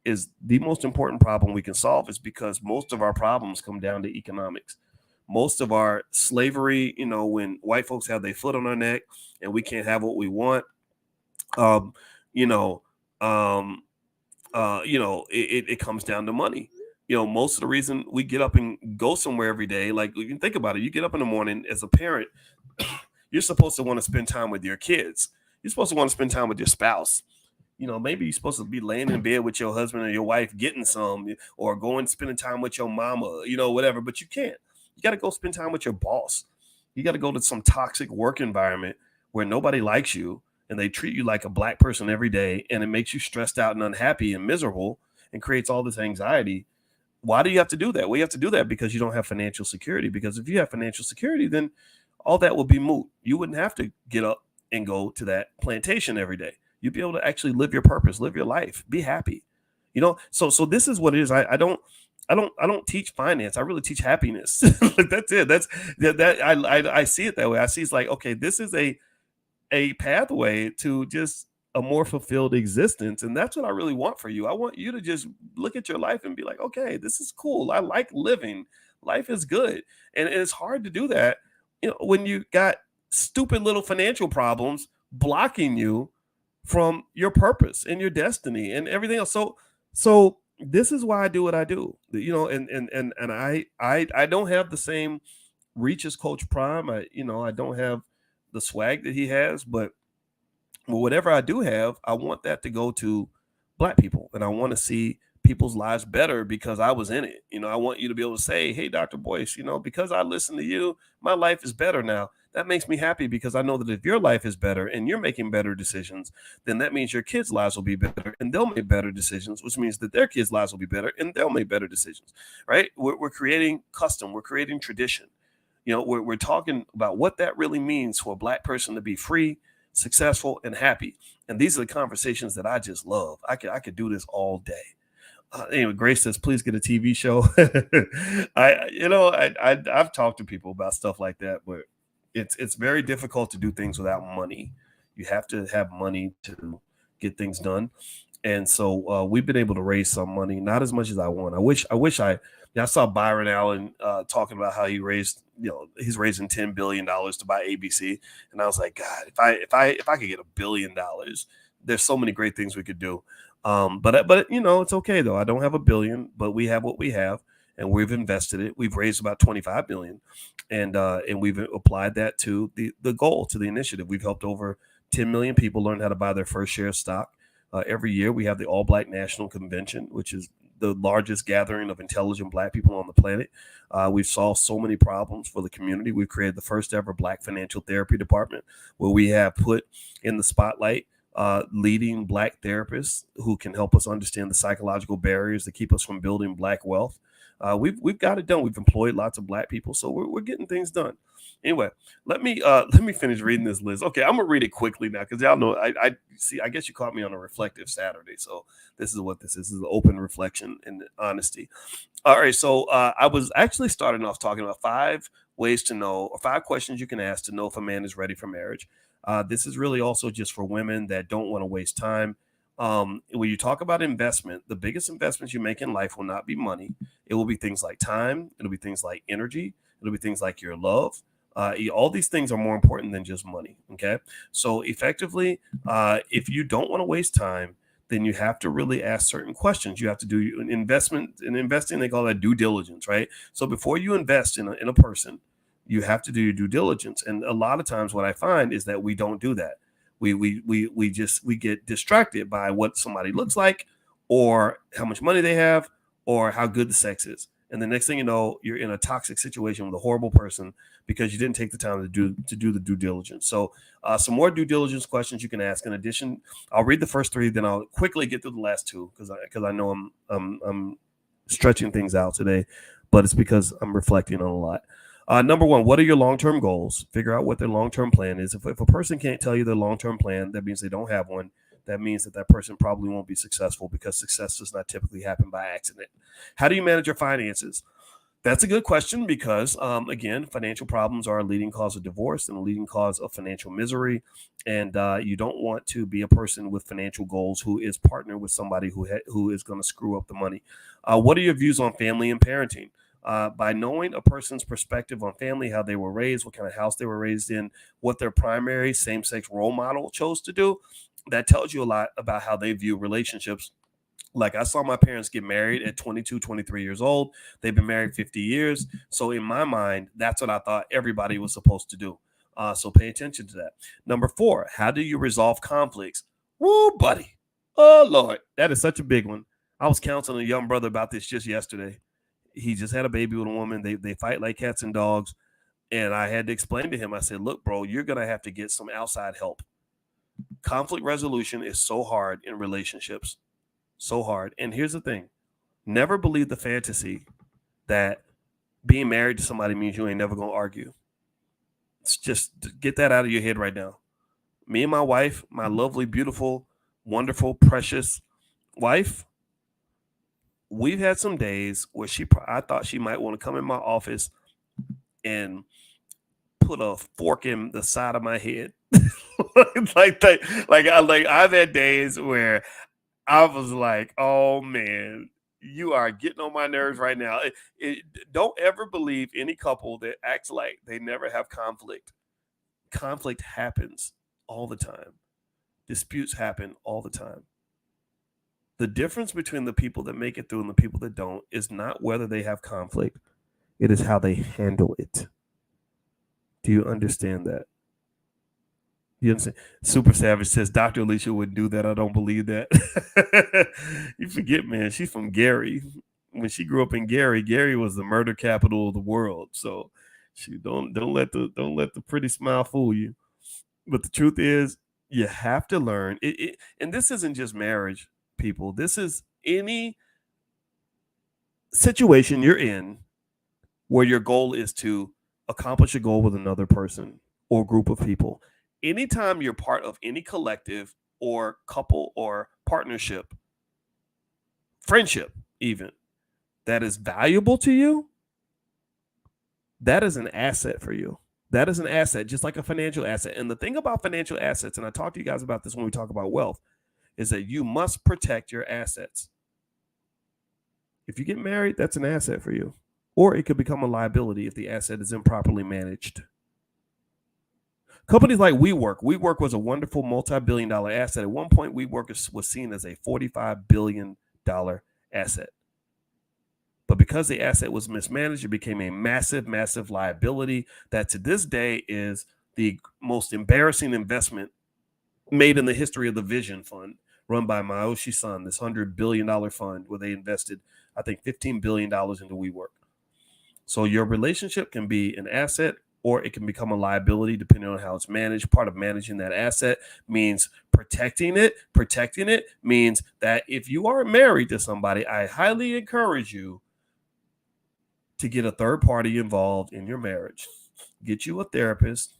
the most important problem we can solve is because most of our problems come down to economics. Most of our slavery, when white folks have their foot on our neck and we can't have what we want, it comes down to money. Most of the reason we get up and go somewhere every day, like, you can think about it, you get up in the morning as a parent, you're supposed to want to spend time with your kids. You're supposed to want to spend time with your spouse. Maybe you're supposed to be laying in bed with your husband or your wife, getting some, or going spending time with your mama, whatever, but you can't. You got to go spend time with your boss. You got to go to some toxic work environment where nobody likes you and they treat you like a black person every day, and it makes you stressed out and unhappy and miserable and creates all this anxiety. Why do you have to do that? Well, you have to do that because you don't have financial security. Because if you have financial security, then all that will be moot. You wouldn't have to get up and go to that plantation every day. You'd be able to actually live your purpose, live your life, be happy. So this is what it is. I don't teach finance. I really teach happiness. That's it. I see it that way. I see it's like, okay, this is a pathway to just a more fulfilled existence. And that's what I really want for you. I want you to just look at your life and be like, okay, this is cool. I like living. Life is good. And it's hard to do that, when you got stupid little financial problems blocking you from your purpose and your destiny and everything else. So this is why I do what I do, and I don't have the same reach as Coach Prime. I don't have the swag that he has, but whatever I do have, I want that to go to Black people, and I want to see people's lives better because I was in it. I want you to be able to say, hey, Dr. Boyce, because I listened to you, my life is better now. That makes me happy because I know that if your life is better and you're making better decisions, then that means your kids' lives will be better and they'll make better decisions, which means that their kids' lives will be better and they'll make better decisions, right? We're creating custom. We're creating tradition. We're talking about what that really means for a Black person to be free, successful, and happy. And these are the conversations that I just love. I could do this all day. Anyway, Grace says, please get a TV show. I've talked to people about stuff like that, but it's very difficult to do things without money. You have to have money to get things done. And so we've been able to raise some money, not as much as I want. I saw Byron Allen talking about how he raised, he's raising $10 billion to buy ABC. And I was like, God, if I could get $1 billion, there's so many great things we could do. But it's okay though. I don't have $1 billion, but we have what we have. And we've invested it. We've raised about $25 billion, and we've applied that to the goal, to the initiative. We've helped over 10 million people learn how to buy their first share of stock. Every year, we have the All Black National Convention, which is the largest gathering of intelligent Black people on the planet. We've solved so many problems for the community. We've created the first ever Black financial therapy department, where we have put in the spotlight leading Black therapists who can help us understand the psychological barriers that keep us from building Black wealth. We've got it done. We've employed lots of Black people, so we're getting things done. Anyway, let me finish reading this list. Okay, I'm gonna read it quickly now because y'all know I see. I guess you caught me on a reflective Saturday, so this is what this is. This is open reflection and honesty. All right, so I was actually starting off talking about 5 ways to know, or 5 questions you can ask to know if a man is ready for marriage. This is really also just for women that don't want to waste time. When you talk about investment, the biggest investments you make in life will not be money. It will be things like time. It'll be things like energy. It'll be things like your love. All these things are more important than just money. Okay. So effectively, if you don't want to waste time, then you have to really ask certain questions. You have to do an investment. In investing, they call that due diligence, right? So before you invest in a person, you have to do your due diligence. And a lot of times what I find is that we don't do that. We get distracted by what somebody looks like, or how much money they have, or how good the sex is. And the next thing you know, you're in a toxic situation with a horrible person because you didn't take the time to do the due diligence. So some more due diligence questions you can ask. In addition, I'll read the first 3, then I'll quickly get through the last 2 because I know I'm stretching things out today, but it's because I'm reflecting on a lot. Number one, what are your long-term goals? Figure out what their long-term plan is. If a person can't tell you their long-term plan, that means they don't have one. That means that person probably won't be successful, because success does not typically happen by accident. How do you manage your finances? That's a good question, because, again, financial problems are a leading cause of divorce and a leading cause of financial misery. And you don't want to be a person with financial goals who is partnered with somebody who is going to screw up the money. What are your views on family and parenting? By knowing a person's perspective on family, how they were raised, what kind of house they were raised in, what their primary same-sex role model chose to do, that tells you a lot about how they view relationships. Like, I saw my parents get married at 22, 23 years old. They've been married 50 years. So in my mind, that's what I thought everybody was supposed to do. So pay attention to that. Number 4, how do you resolve conflicts? Woo, buddy. Oh, Lord. That is such a big one. I was counseling a young brother about this just yesterday. He just had a baby with a woman. They fight like cats and dogs. And I had to explain to him, I said, look, bro, you're going to have to get some outside help. Conflict resolution is so hard in relationships. So hard. And here's the thing. Never believe the fantasy that being married to somebody means you ain't never going to argue. It's just, get that out of your head right now. Me and my wife, my lovely, beautiful, wonderful, precious wife, we've had some days where I thought she might want to come in my office and put a fork in the side of my head. I've had days where I was like, oh, man, you are getting on my nerves right now. Don't ever believe any couple that acts like they never have conflict. Conflict happens all the time. Disputes happen all the time. The difference between the people that make it through and the people that don't is not whether they have conflict. It is how they handle it. Do you understand that? You understand? Super Savage says Dr. Alicia would do that. I don't believe that. You forget, man. She's from Gary. When she grew up in Gary, Gary was the murder capital of the world. So she don't let the pretty smile fool you. But the truth is, you have to learn it. And this isn't just marriage, people. This is any situation you're in where your goal is to accomplish a goal with another person or group of people. Anytime you're part of any collective or couple or partnership, friendship even, that is valuable to you, that is an asset for you. That is an asset, just like a financial asset. And the thing about financial assets, and I talk to you guys about this when we talk about wealth, is that you must protect your assets. If you get married, that's an asset for you. Or it could become a liability if the asset is improperly managed. Companies like WeWork was a wonderful multi-billion-dollar asset. At one point, WeWork was seen as a $45 billion asset. But because the asset was mismanaged, it became a massive, massive liability that to this day is the most embarrassing investment made in the history of the Vision Fund, run by Masayoshi Son, this $100 billion fund where they invested, I think, $15 billion into WeWork. So your relationship can be an asset or it can become a liability depending on how it's managed. Part of managing that asset means protecting it. Protecting it means that if you are married to somebody, I highly encourage you to get a third party involved in your marriage. Get you a therapist,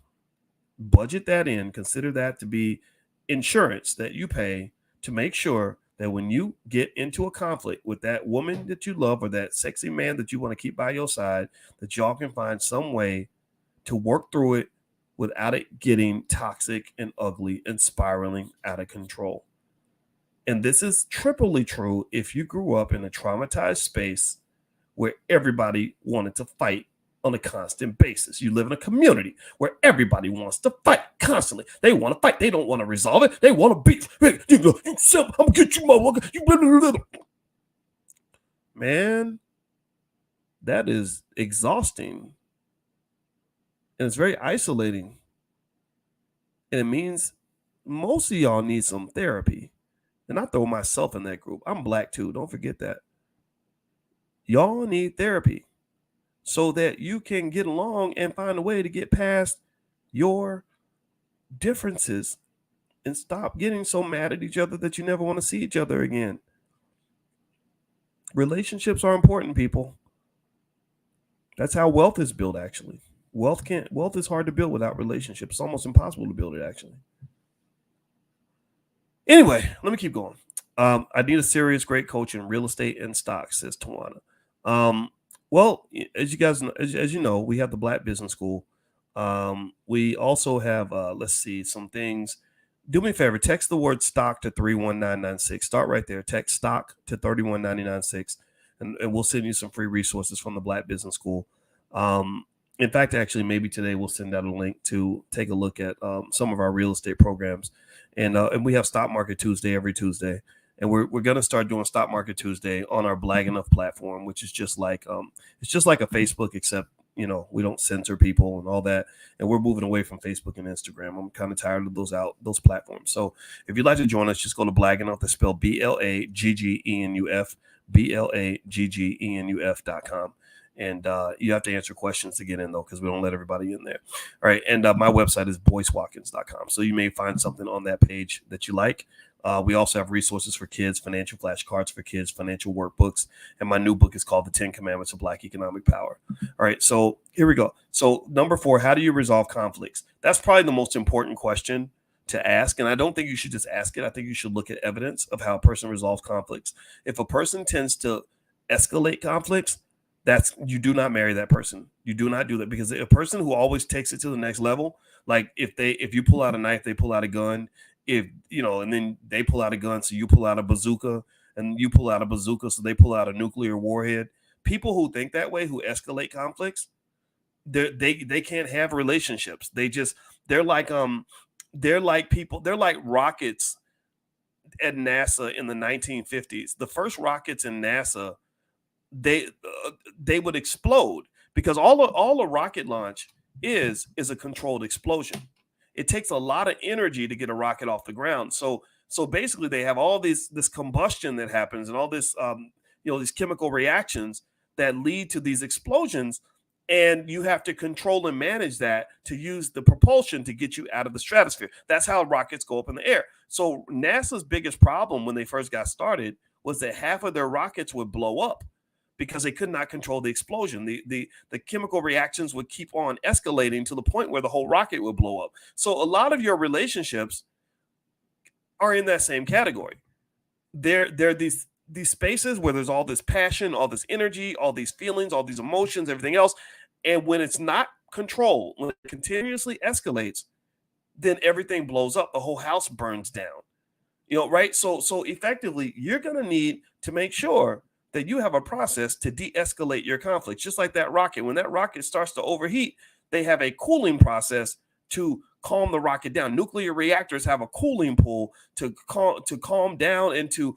budget that in, consider that to be insurance that you pay to make sure that when you get into a conflict with that woman that you love or that sexy man that you want to keep by your side, that y'all can find some way to work through it without it getting toxic and ugly and spiraling out of control. And this is triply true if you grew up in a traumatized space where everybody wanted to fight on a constant basis. You live in a community where everybody wants to fight constantly. They want to fight. They don't want to resolve it. They want to beat. Hey, I'm gonna get you, motherfucker. Man, that is exhausting. And it's very isolating. And it means most of y'all need some therapy. And I throw myself in that group. I'm Black too. Don't forget that. Y'all need therapy so that you can get along and find a way to get past your differences and stop getting so mad at each other that you never want to see each other again. Relationships are important, people. That's how wealth is built, actually. Wealth is hard to build without relationships. It's almost impossible to build it, actually. Anyway, let me keep going. I need a serious, great coach in real estate and stocks, says Tawana. Well, as you guys know, as you know, we have the Black Business School. We also have, let's see, some things. Do me a favor, text the word stock to 31996. Start right there. Text stock to 31996, and we'll send you some free resources from the Black Business School. In fact, actually, maybe today we'll send out a link to take a look at some of our real estate programs. And we have Stock Market Tuesday every Tuesday. And we're going to start doing Stock Market Tuesday on our Blag Enough platform, which is just like it's just like a Facebook, except we don't censor people and all that. And we're moving away from Facebook and Instagram. I'm kind of tired of those platforms. So if you'd like to join us, just go to Blag Enough. That's spelled BLAGGENUF, BLAGGENUF.com. And you have to answer questions to get in, though, because we don't let everybody in there. All right. And my website is boycewatkins.com. So you may find something on that page that you like. We also have resources for kids, financial flashcards for kids, financial workbooks. And my new book is called The 10 Commandments of Black Economic Power. All right. So here we go. So number 4, how do you resolve conflicts? That's probably the most important question to ask. And I don't think you should just ask it. I think you should look at evidence of how a person resolves conflicts. If a person tends to escalate conflicts, you do not marry that person. You do not do that, because a person who always takes it to the next level, like if you pull out a knife, they pull out a gun, and then they pull out a gun, so you pull out a bazooka, and you pull out a bazooka, so they pull out a nuclear warhead. People who think that way, who escalate conflicts, they can't have relationships. They're like rockets at NASA in the 1950s. The first rockets in NASA, they would explode, because all a rocket launch is a controlled explosion. It takes a lot of energy to get a rocket off the ground. So basically they have all this combustion that happens, and all this these chemical reactions that lead to these explosions, and you have to control and manage that to use the propulsion to get you out of the stratosphere. That's how rockets go up in the air. So NASA's biggest problem when they first got started was that half of their rockets would blow up, because they could not control the explosion. The chemical reactions would keep on escalating to the point where the whole rocket would blow up. So a lot of your relationships are in that same category. They're these spaces where there's all this passion, all this energy, all these feelings, all these emotions, everything else. And when it's not controlled, when it continuously escalates, then everything blows up. The whole house burns down. Right? So effectively, you're going to need to make sure that you have a process to de-escalate your conflicts. Just like that rocket. When that rocket starts to overheat, they have a cooling process to calm the rocket down. Nuclear reactors have a cooling pool to calm down and to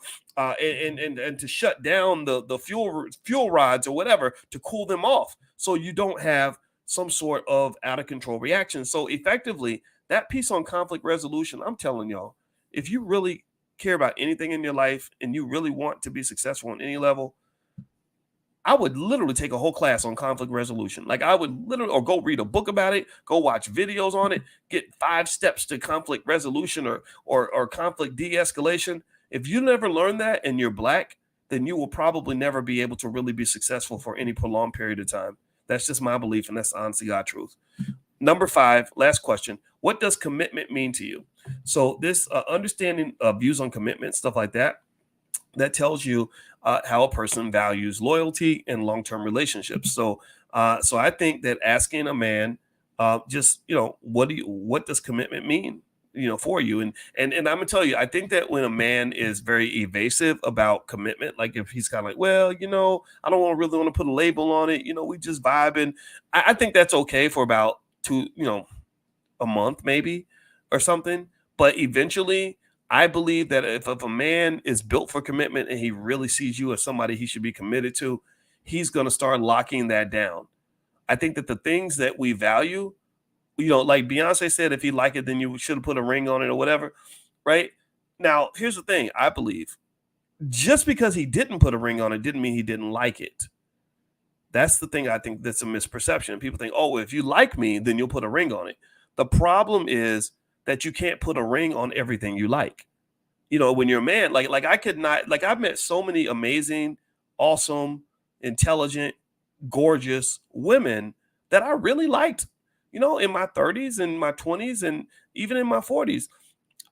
shut down the fuel rods or whatever, to cool them off, so you don't have some sort of out of control reaction. So effectively, that piece on conflict resolution, I'm telling y'all, if you really care about anything in your life and you really want to be successful on any level, I would literally take a whole class on conflict resolution. Like I would literally, or go read a book about it, go watch videos on it, get 5 steps to conflict resolution or conflict de-escalation. If you never learn that and you're Black, then you will probably never be able to really be successful for any prolonged period of time. That's just my belief, and that's honestly God truth. Number 5, last question. What does commitment mean to you? So this understanding views on commitment, stuff like that tells you how a person values loyalty and long-term relationships. So I think that asking a man, what does commitment mean, for you? And I'm gonna tell you, I think that when a man is very evasive about commitment, like if he's kind of like, well, I don't really want to put a label on it, we just vibing. I think that's okay for about a month maybe or something. But eventually, I believe that if a man is built for commitment and he really sees you as somebody he should be committed to, he's going to start locking that down. I think that the things that we value, like Beyonce said, if you like it, then you should have put a ring on it or whatever, right? Now, here's the thing. I believe just because he didn't put a ring on it didn't mean he didn't like it. That's the thing I think that's a misperception. People think, oh, if you like me, then you'll put a ring on it. The problem is that you can't put a ring on everything you like. When you're a man, like I could not, like I've met so many amazing, awesome, intelligent, gorgeous women that I really liked, in my 30s and my 20s and even in my 40s.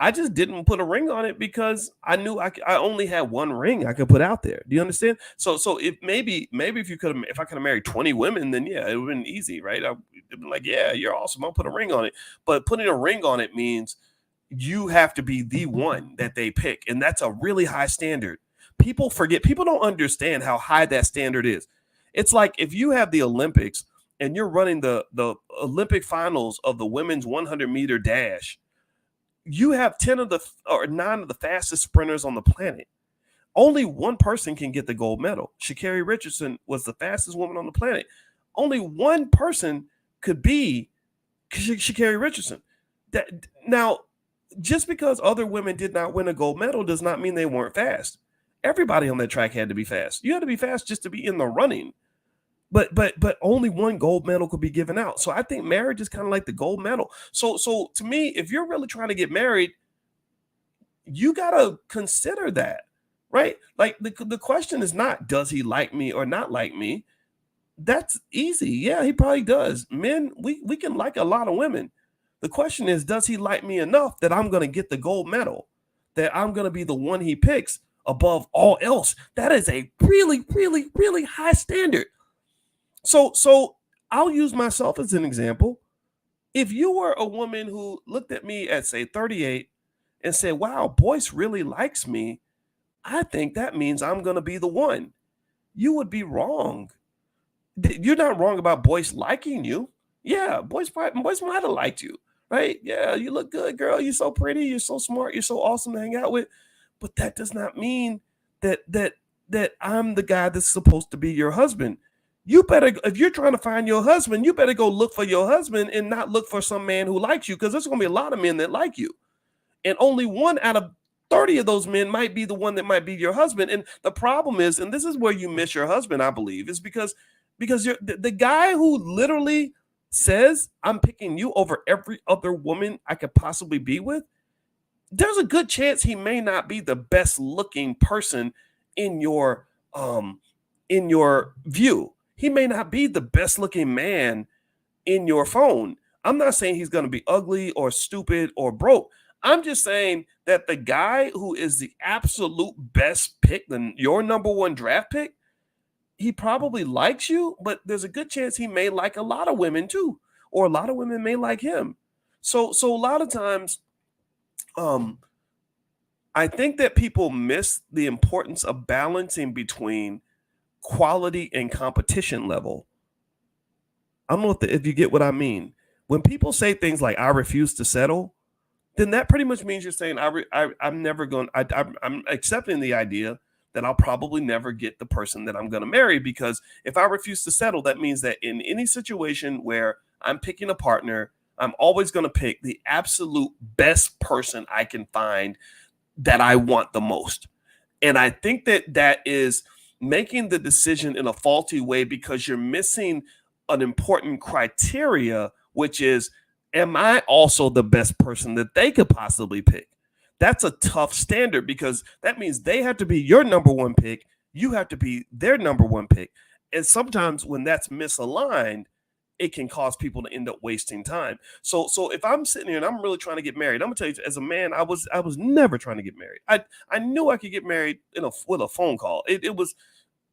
I just didn't put a ring on it because I knew I only had one ring I could put out there. Do you understand? So if maybe if I could have married 20 women, then yeah, it would have been easy, right? I'd been like, yeah, you're awesome. I'll put a ring on it. But putting a ring on it means you have to be the one that they pick, and that's a really high standard. People forget. People don't understand how high that standard is. It's like if you have the Olympics and you're running the Olympic finals of the women's 100-meter dash. You have 9 of the fastest sprinters on the planet. Only one person can get the gold medal. Sha'Carri Richardson was the fastest woman on the planet. Only one person could be Sha'Carri Richardson. Now, just because other women did not win a gold medal does not mean they weren't fast. Everybody on that track had to be fast. You had to be fast just to be in the running. But only one gold medal could be given out. So I think marriage is kind of like the gold medal. So to me, if you're really trying to get married, you gotta consider that, right? Like the question is not, does he like me or not like me? That's easy. Yeah, he probably does. Men, we can like a lot of women. The question is, does he like me enough that I'm gonna get the gold medal? That I'm gonna be the one he picks above all else? That is a really, really, really high standard. So I'll use myself as an example. If you were a woman who looked at me at, say, 38 and said, wow, Boyce really likes me, I think that means I'm going to be the one. You would be wrong. You're not wrong about Boyce liking you. Yeah, Boyce might have liked you, right? Yeah, you look good, girl. You're so pretty. You're so smart. You're so awesome to hang out with. But that does not mean that I'm the guy that's supposed to be your husband. You better, if you're trying to find your husband, you better go look for your husband and not look for some man who likes you, because there's going to be a lot of men that like you. And only 1 out of 30 of those men might be the one that might be your husband. And the problem is, and this is where you miss your husband, I believe, is because you're the guy who literally says, I'm picking you over every other woman I could possibly be with. There's a good chance he may not be the best looking person in your view. He may not be the best looking man in your phone. I'm not saying he's going to be ugly or stupid or broke. I'm just saying that the guy who is the absolute best pick, your number one draft pick, he probably likes you, but there's a good chance he may like a lot of women too, or a lot of women may like him. So a lot of times, I think that people miss the importance of balancing between quality and competition level. I don't know if you get what I mean. When people say things like, I refuse to settle, then that pretty much means you're saying, I'm never going, I'm accepting the idea that I'll probably never get the person that I'm going to marry, because if I refuse to settle, that means that in any situation where I'm picking a partner, I'm always going to pick the absolute best person I can find that I want the most. And I think that is making the decision in a faulty way, because you're missing an important criteria, which is, am I also the best person that they could possibly pick? That's a tough standard, because that means they have to be your number one pick. You have to be their number one pick. And sometimes when that's misaligned, it can cause people to end up wasting time. So if I'm sitting here and I'm really trying to get married, I'm gonna tell you, as a man, I was never trying to get married. I knew I could get married with a phone call. It was,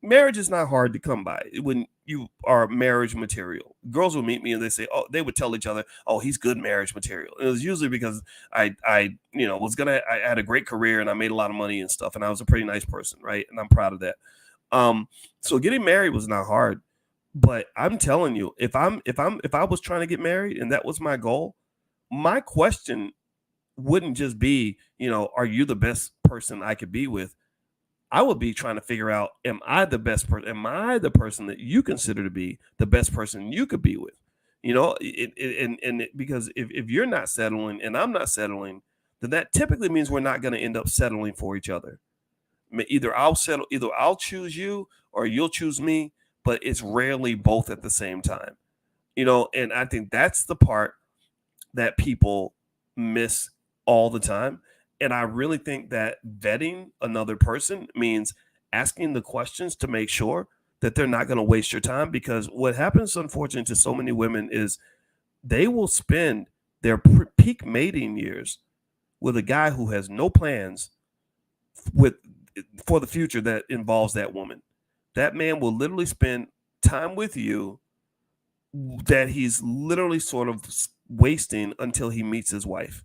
marriage is not hard to come by when you are marriage material. Girls would meet me and they would tell each other, oh, he's good marriage material. And it was usually because I had a great career and I made a lot of money and stuff, and I was a pretty nice person, right? And I'm proud of that. So getting married was not hard. But I'm telling you, if I was trying to get married and that was my goal, my question wouldn't just be, are you the best person I could be with? I would be trying to figure out, am I the best person? Am I the person that you consider to be the best person you could be with? Because if you're not settling and I'm not settling, then that typically means we're not going to end up settling for each other. Either I'll choose you or you'll choose me, but it's rarely both at the same time. And I think that's the part that people miss all the time. And I really think that vetting another person means asking the questions to make sure that they're not going to waste your time. Because what happens, unfortunately, to so many women is they will spend their peak mating years with a guy who has no plans with for the future that involves that woman. That man will literally spend time with you that he's literally sort of wasting until he meets his wife.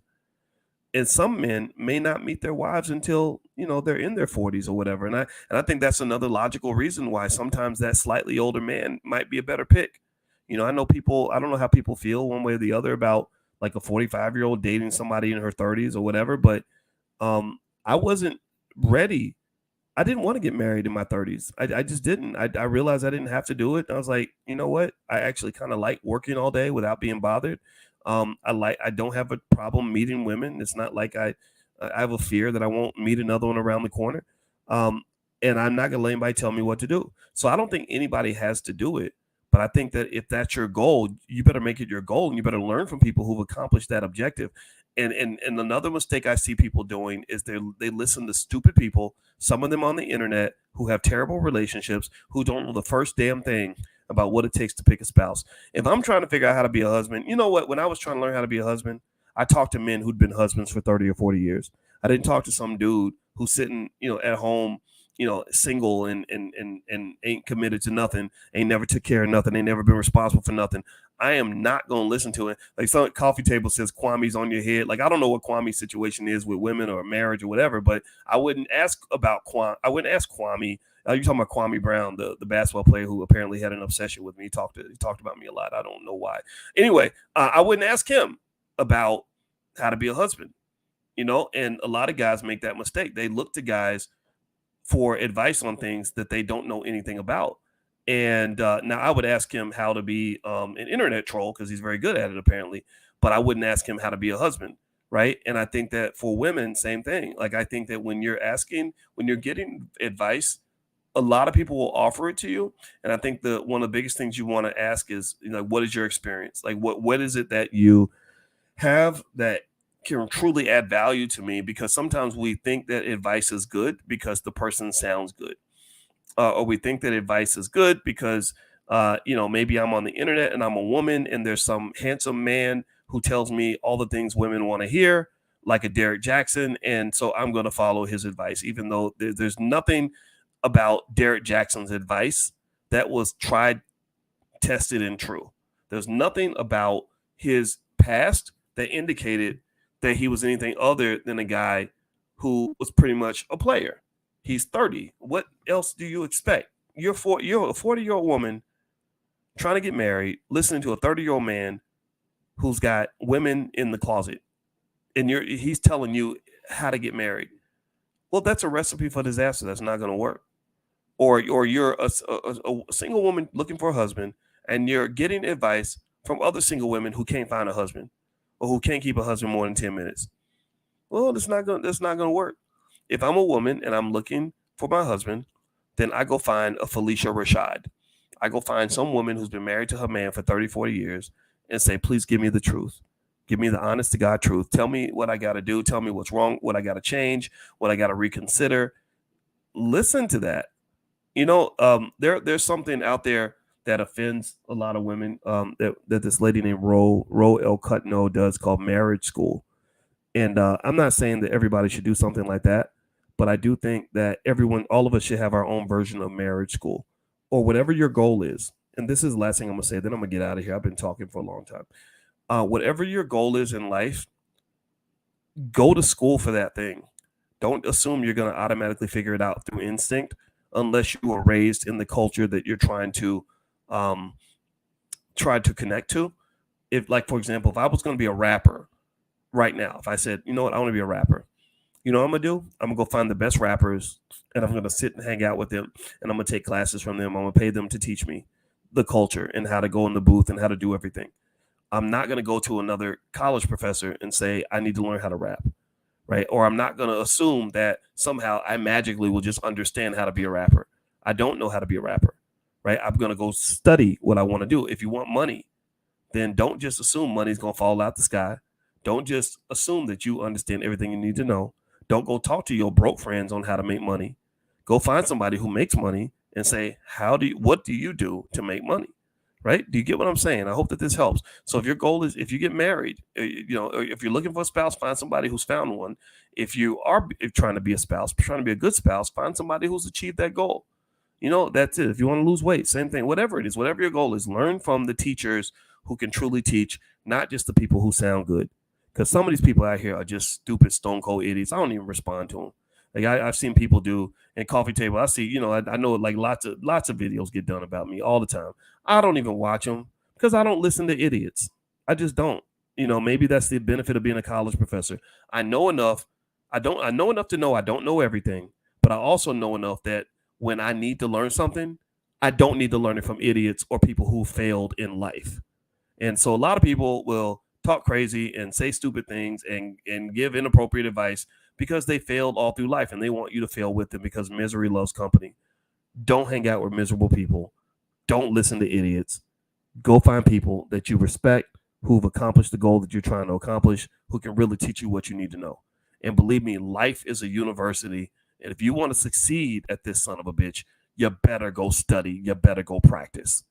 And some men may not meet their wives until, they're in their 40s or whatever. And I think that's another logical reason why sometimes that slightly older man might be a better pick. I know people, I don't know how people feel one way or the other about like a 45-year-old dating somebody in her 30s or whatever, but I wasn't ready. I didn't want to get married in my 30s. I just didn't. I realized I didn't have to do it. I was like, you know what? I actually kind of like working all day without being bothered. I don't have a problem meeting women. It's not like I have a fear that I won't meet another one around the corner. And I'm not gonna let anybody tell me what to do. So I don't think anybody has to do it. But I think that if that's your goal, you better make it your goal, and you better learn from people who've accomplished that objective. And another mistake I see people doing is they listen to stupid people, some of them on the internet, who have terrible relationships, who don't know the first damn thing about what it takes to pick a spouse. If I'm trying to figure out how to be a husband, you know what? When I was trying to learn how to be a husband, I talked to men who'd been husbands for 30 or 40 years. I didn't talk to some dude who's sitting, at home, single and ain't committed to nothing, ain't never took care of nothing, ain't never been responsible for nothing. I am not going to listen to it. Like some coffee table says Kwame's on your head. Like, I don't know what Kwame's situation is with women or marriage or whatever, but I wouldn't ask about Kwame. I wouldn't ask Kwame. You're talking about Kwame Brown, the basketball player who apparently had an obsession with me. He talked about me a lot. I don't know why. Anyway, I wouldn't ask him about how to be a husband, and a lot of guys make that mistake. They look to guys for advice on things that they don't know anything about. And now I would ask him how to be an internet troll, because he's very good at it apparently, but I wouldn't ask him how to be a husband, right? And I think that for women, same thing. Like, I think that when you're getting advice, a lot of people will offer it to you. And I think one of the biggest things you want to ask is, what is your experience? Like, what is it that you have that can truly add value to me? Because sometimes we think that advice is good because the person sounds good. Or we think that advice is good because, maybe I'm on the internet and I'm a woman and there's some handsome man who tells me all the things women want to hear, like a Derek Jackson. And so I'm going to follow his advice, even though there's nothing about Derek Jackson's advice that was tried, tested, and true. There's nothing about his past that indicated that he was anything other than a guy who was pretty much a player. He's 30. What else do you expect? You're a 40-year-old woman trying to get married, listening to a 30-year-old man who's got women in the closet, and he's telling you how to get married. Well, that's a recipe for disaster. That's not going to work. Or you're a single woman looking for a husband, and you're getting advice from other single women who can't find a husband, or who can't keep a husband more than 10 minutes. Well, that's not going to work. If I'm a woman and I'm looking for my husband, then I go find a Felicia Rashad. I go find some woman who's been married to her man for 30, 40 years and say, please give me the truth. Give me the honest to God truth. Tell me what I got to do. Tell me what's wrong, what I got to change, what I got to reconsider. Listen to that. There's something out there that offends a lot of women that this lady named Ro El Cutno does, called marriage school. And I'm not saying that everybody should do something like that, but I do think that all of us should have our own version of marriage school, or whatever your goal is. And this is the last thing I'm going to say, then I'm going to get out of here. I've been talking for a long time. Whatever your goal is in life, go to school for that thing. Don't assume you're going to automatically figure it out through instinct, unless you were raised in the culture that you're trying to connect to. If, like, for example, if I was going to be a rapper right now, if I said, you know what, I want to be a rapper, you know what I'm going to do? I'm going to go find the best rappers, and I'm going to sit and hang out with them, and I'm going to take classes from them. I'm going to pay them to teach me the culture and how to go in the booth and how to do everything. I'm not going to go to another college professor and say, I need to learn how to rap, right? Or I'm not going to assume that somehow I magically will just understand how to be a rapper. I don't know how to be a rapper, right? I'm going to go study what I want to do. If you want money, then don't just assume money's going to fall out the sky. Don't just assume that you understand everything you need to know. Don't go talk to your broke friends on how to make money. Go find somebody who makes money and say, what do you do to make money? Right? Do you get what I'm saying? I hope that this helps. So if your goal is, if you get married, if you're looking for a spouse, find somebody who's found one. If you are trying to be a spouse, trying to be a good spouse, find somebody who's achieved that goal. That's it. If you want to lose weight, same thing, whatever it is, whatever your goal is, learn from the teachers who can truly teach, not just the people who sound good. Because some of these people out here are just stupid, stone cold idiots. I don't even respond to them. Like I've seen people do in coffee table. I see, I know like lots of videos get done about me all the time. I don't even watch them because I don't listen to idiots. I just don't. Maybe that's the benefit of being a college professor. I know enough. I know enough to know I don't know everything, but I also know enough that when I need to learn something, I don't need to learn it from idiots or people who failed in life. And so a lot of people will talk crazy and say stupid things and give inappropriate advice because they failed all through life and they want you to fail with them because misery loves company. Don't hang out with miserable people. Don't listen to idiots. Go find people that you respect, who've accomplished the goal that you're trying to accomplish, who can really teach you what you need to know. And believe me, life is a university. And if you want to succeed at this son of a bitch, you better go study. You better go practice.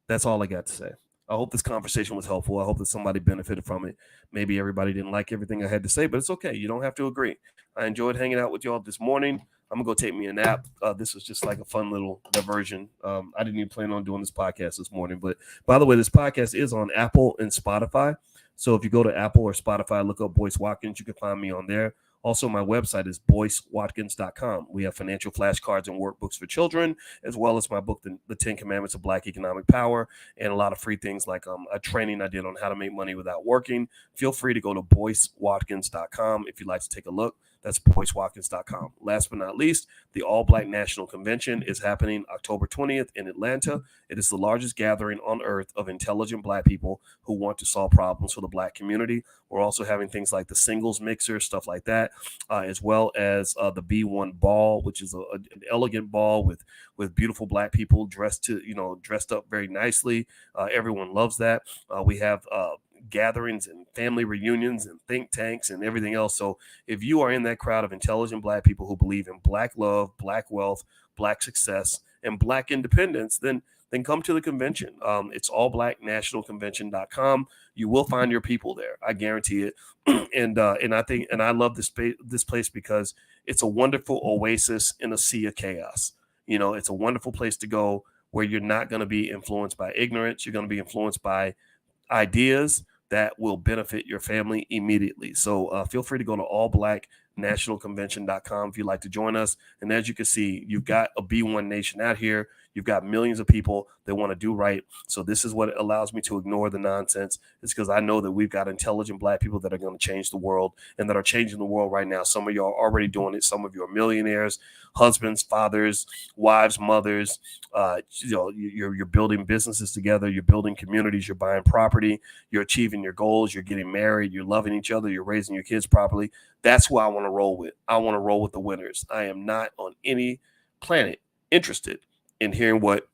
That's all I got to say. I hope this conversation was helpful. I hope that somebody benefited from it. Maybe everybody didn't like everything I had to say, but it's okay. You don't have to agree. I enjoyed hanging out with y'all this morning. I'm going to go take me a nap. This was just like a fun little diversion. I didn't even plan on doing this podcast this morning. But by the way, this podcast is on Apple and Spotify. So if you go to Apple or Spotify, look up Boyce Watkins, you can find me on there. Also, my website is boycewatkins.com. We have financial flashcards and workbooks for children, as well as my book, The 10 Commandments of Black Economic Power, and a lot of free things like a training I did on how to make money without working. Feel free to go to boycewatkins.com if you'd like to take a look. That's boycewatkins.com. Last but not least, the All Black National Convention is happening October 20th in Atlanta. It is the largest gathering on earth of intelligent Black people who want to solve problems for the Black community. We're also having things like the singles mixer, stuff like that, as well as the B1 ball, which is an elegant ball with beautiful Black people dressed up very nicely. Everyone loves that. We have gatherings and family reunions and think tanks and everything else. So if you are in that crowd of intelligent Black people who believe in Black love, Black wealth, Black success, and Black independence, then come to the convention. It's allblacknationalconvention.com. You will find your people there. I guarantee it. And I love this place because it's a wonderful oasis in a sea of chaos. It's a wonderful place to go where you're not going to be influenced by ignorance. You're going to be influenced by ideas that will benefit your family immediately. So feel free to go to allblacknationalconvention.com if you'd like to join us. And as you can see, you've got a B1 nation out here. You've got millions of people that want to do right. So this is what allows me to ignore the nonsense. It's because I know that we've got intelligent Black people that are going to change the world and that are changing the world right now. Some of you are already doing it. Some of you are millionaires, husbands, fathers, wives, mothers. You're building businesses together. You're building communities. You're buying property. You're achieving your goals. You're getting married. You're loving each other. You're raising your kids properly. That's who I want to roll with. I want to roll with the winners. I am not on any planet interested in hearing what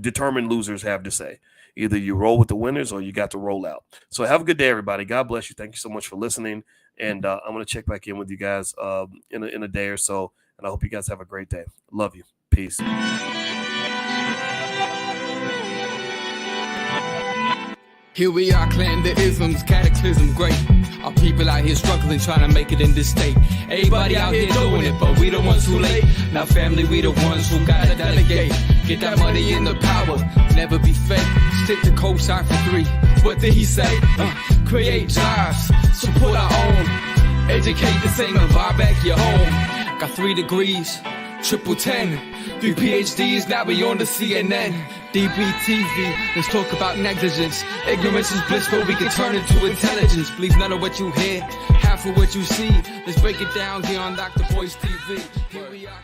determined losers have to say. Either you roll with the winners or you got to roll out. So have a good day, everybody. God bless you. Thank you so much for listening. And I'm going to check back in with you guys in a day or so. And I hope you guys have a great day. Love you. Peace. Here we are, clan the isms, cataclysm great. Our people out here struggling, trying to make it in this state. Everybody out here doing it, but we the ones who late. Now family, we the ones who gotta delegate. Get that money in the power, never be fake. Stick to co-sign for 3. What did he say? Create jobs, support our own. Educate the same and buy back your home. Got 3 degrees, triple 10. 3 PhDs, now we on the CNN. DBTV, let's talk about negligence. Ignorance is bliss, but we can turn it to intelligence. Believe none of what you hear, half of what you see. Let's break it down here on Dr. Boyce TV. Here we are.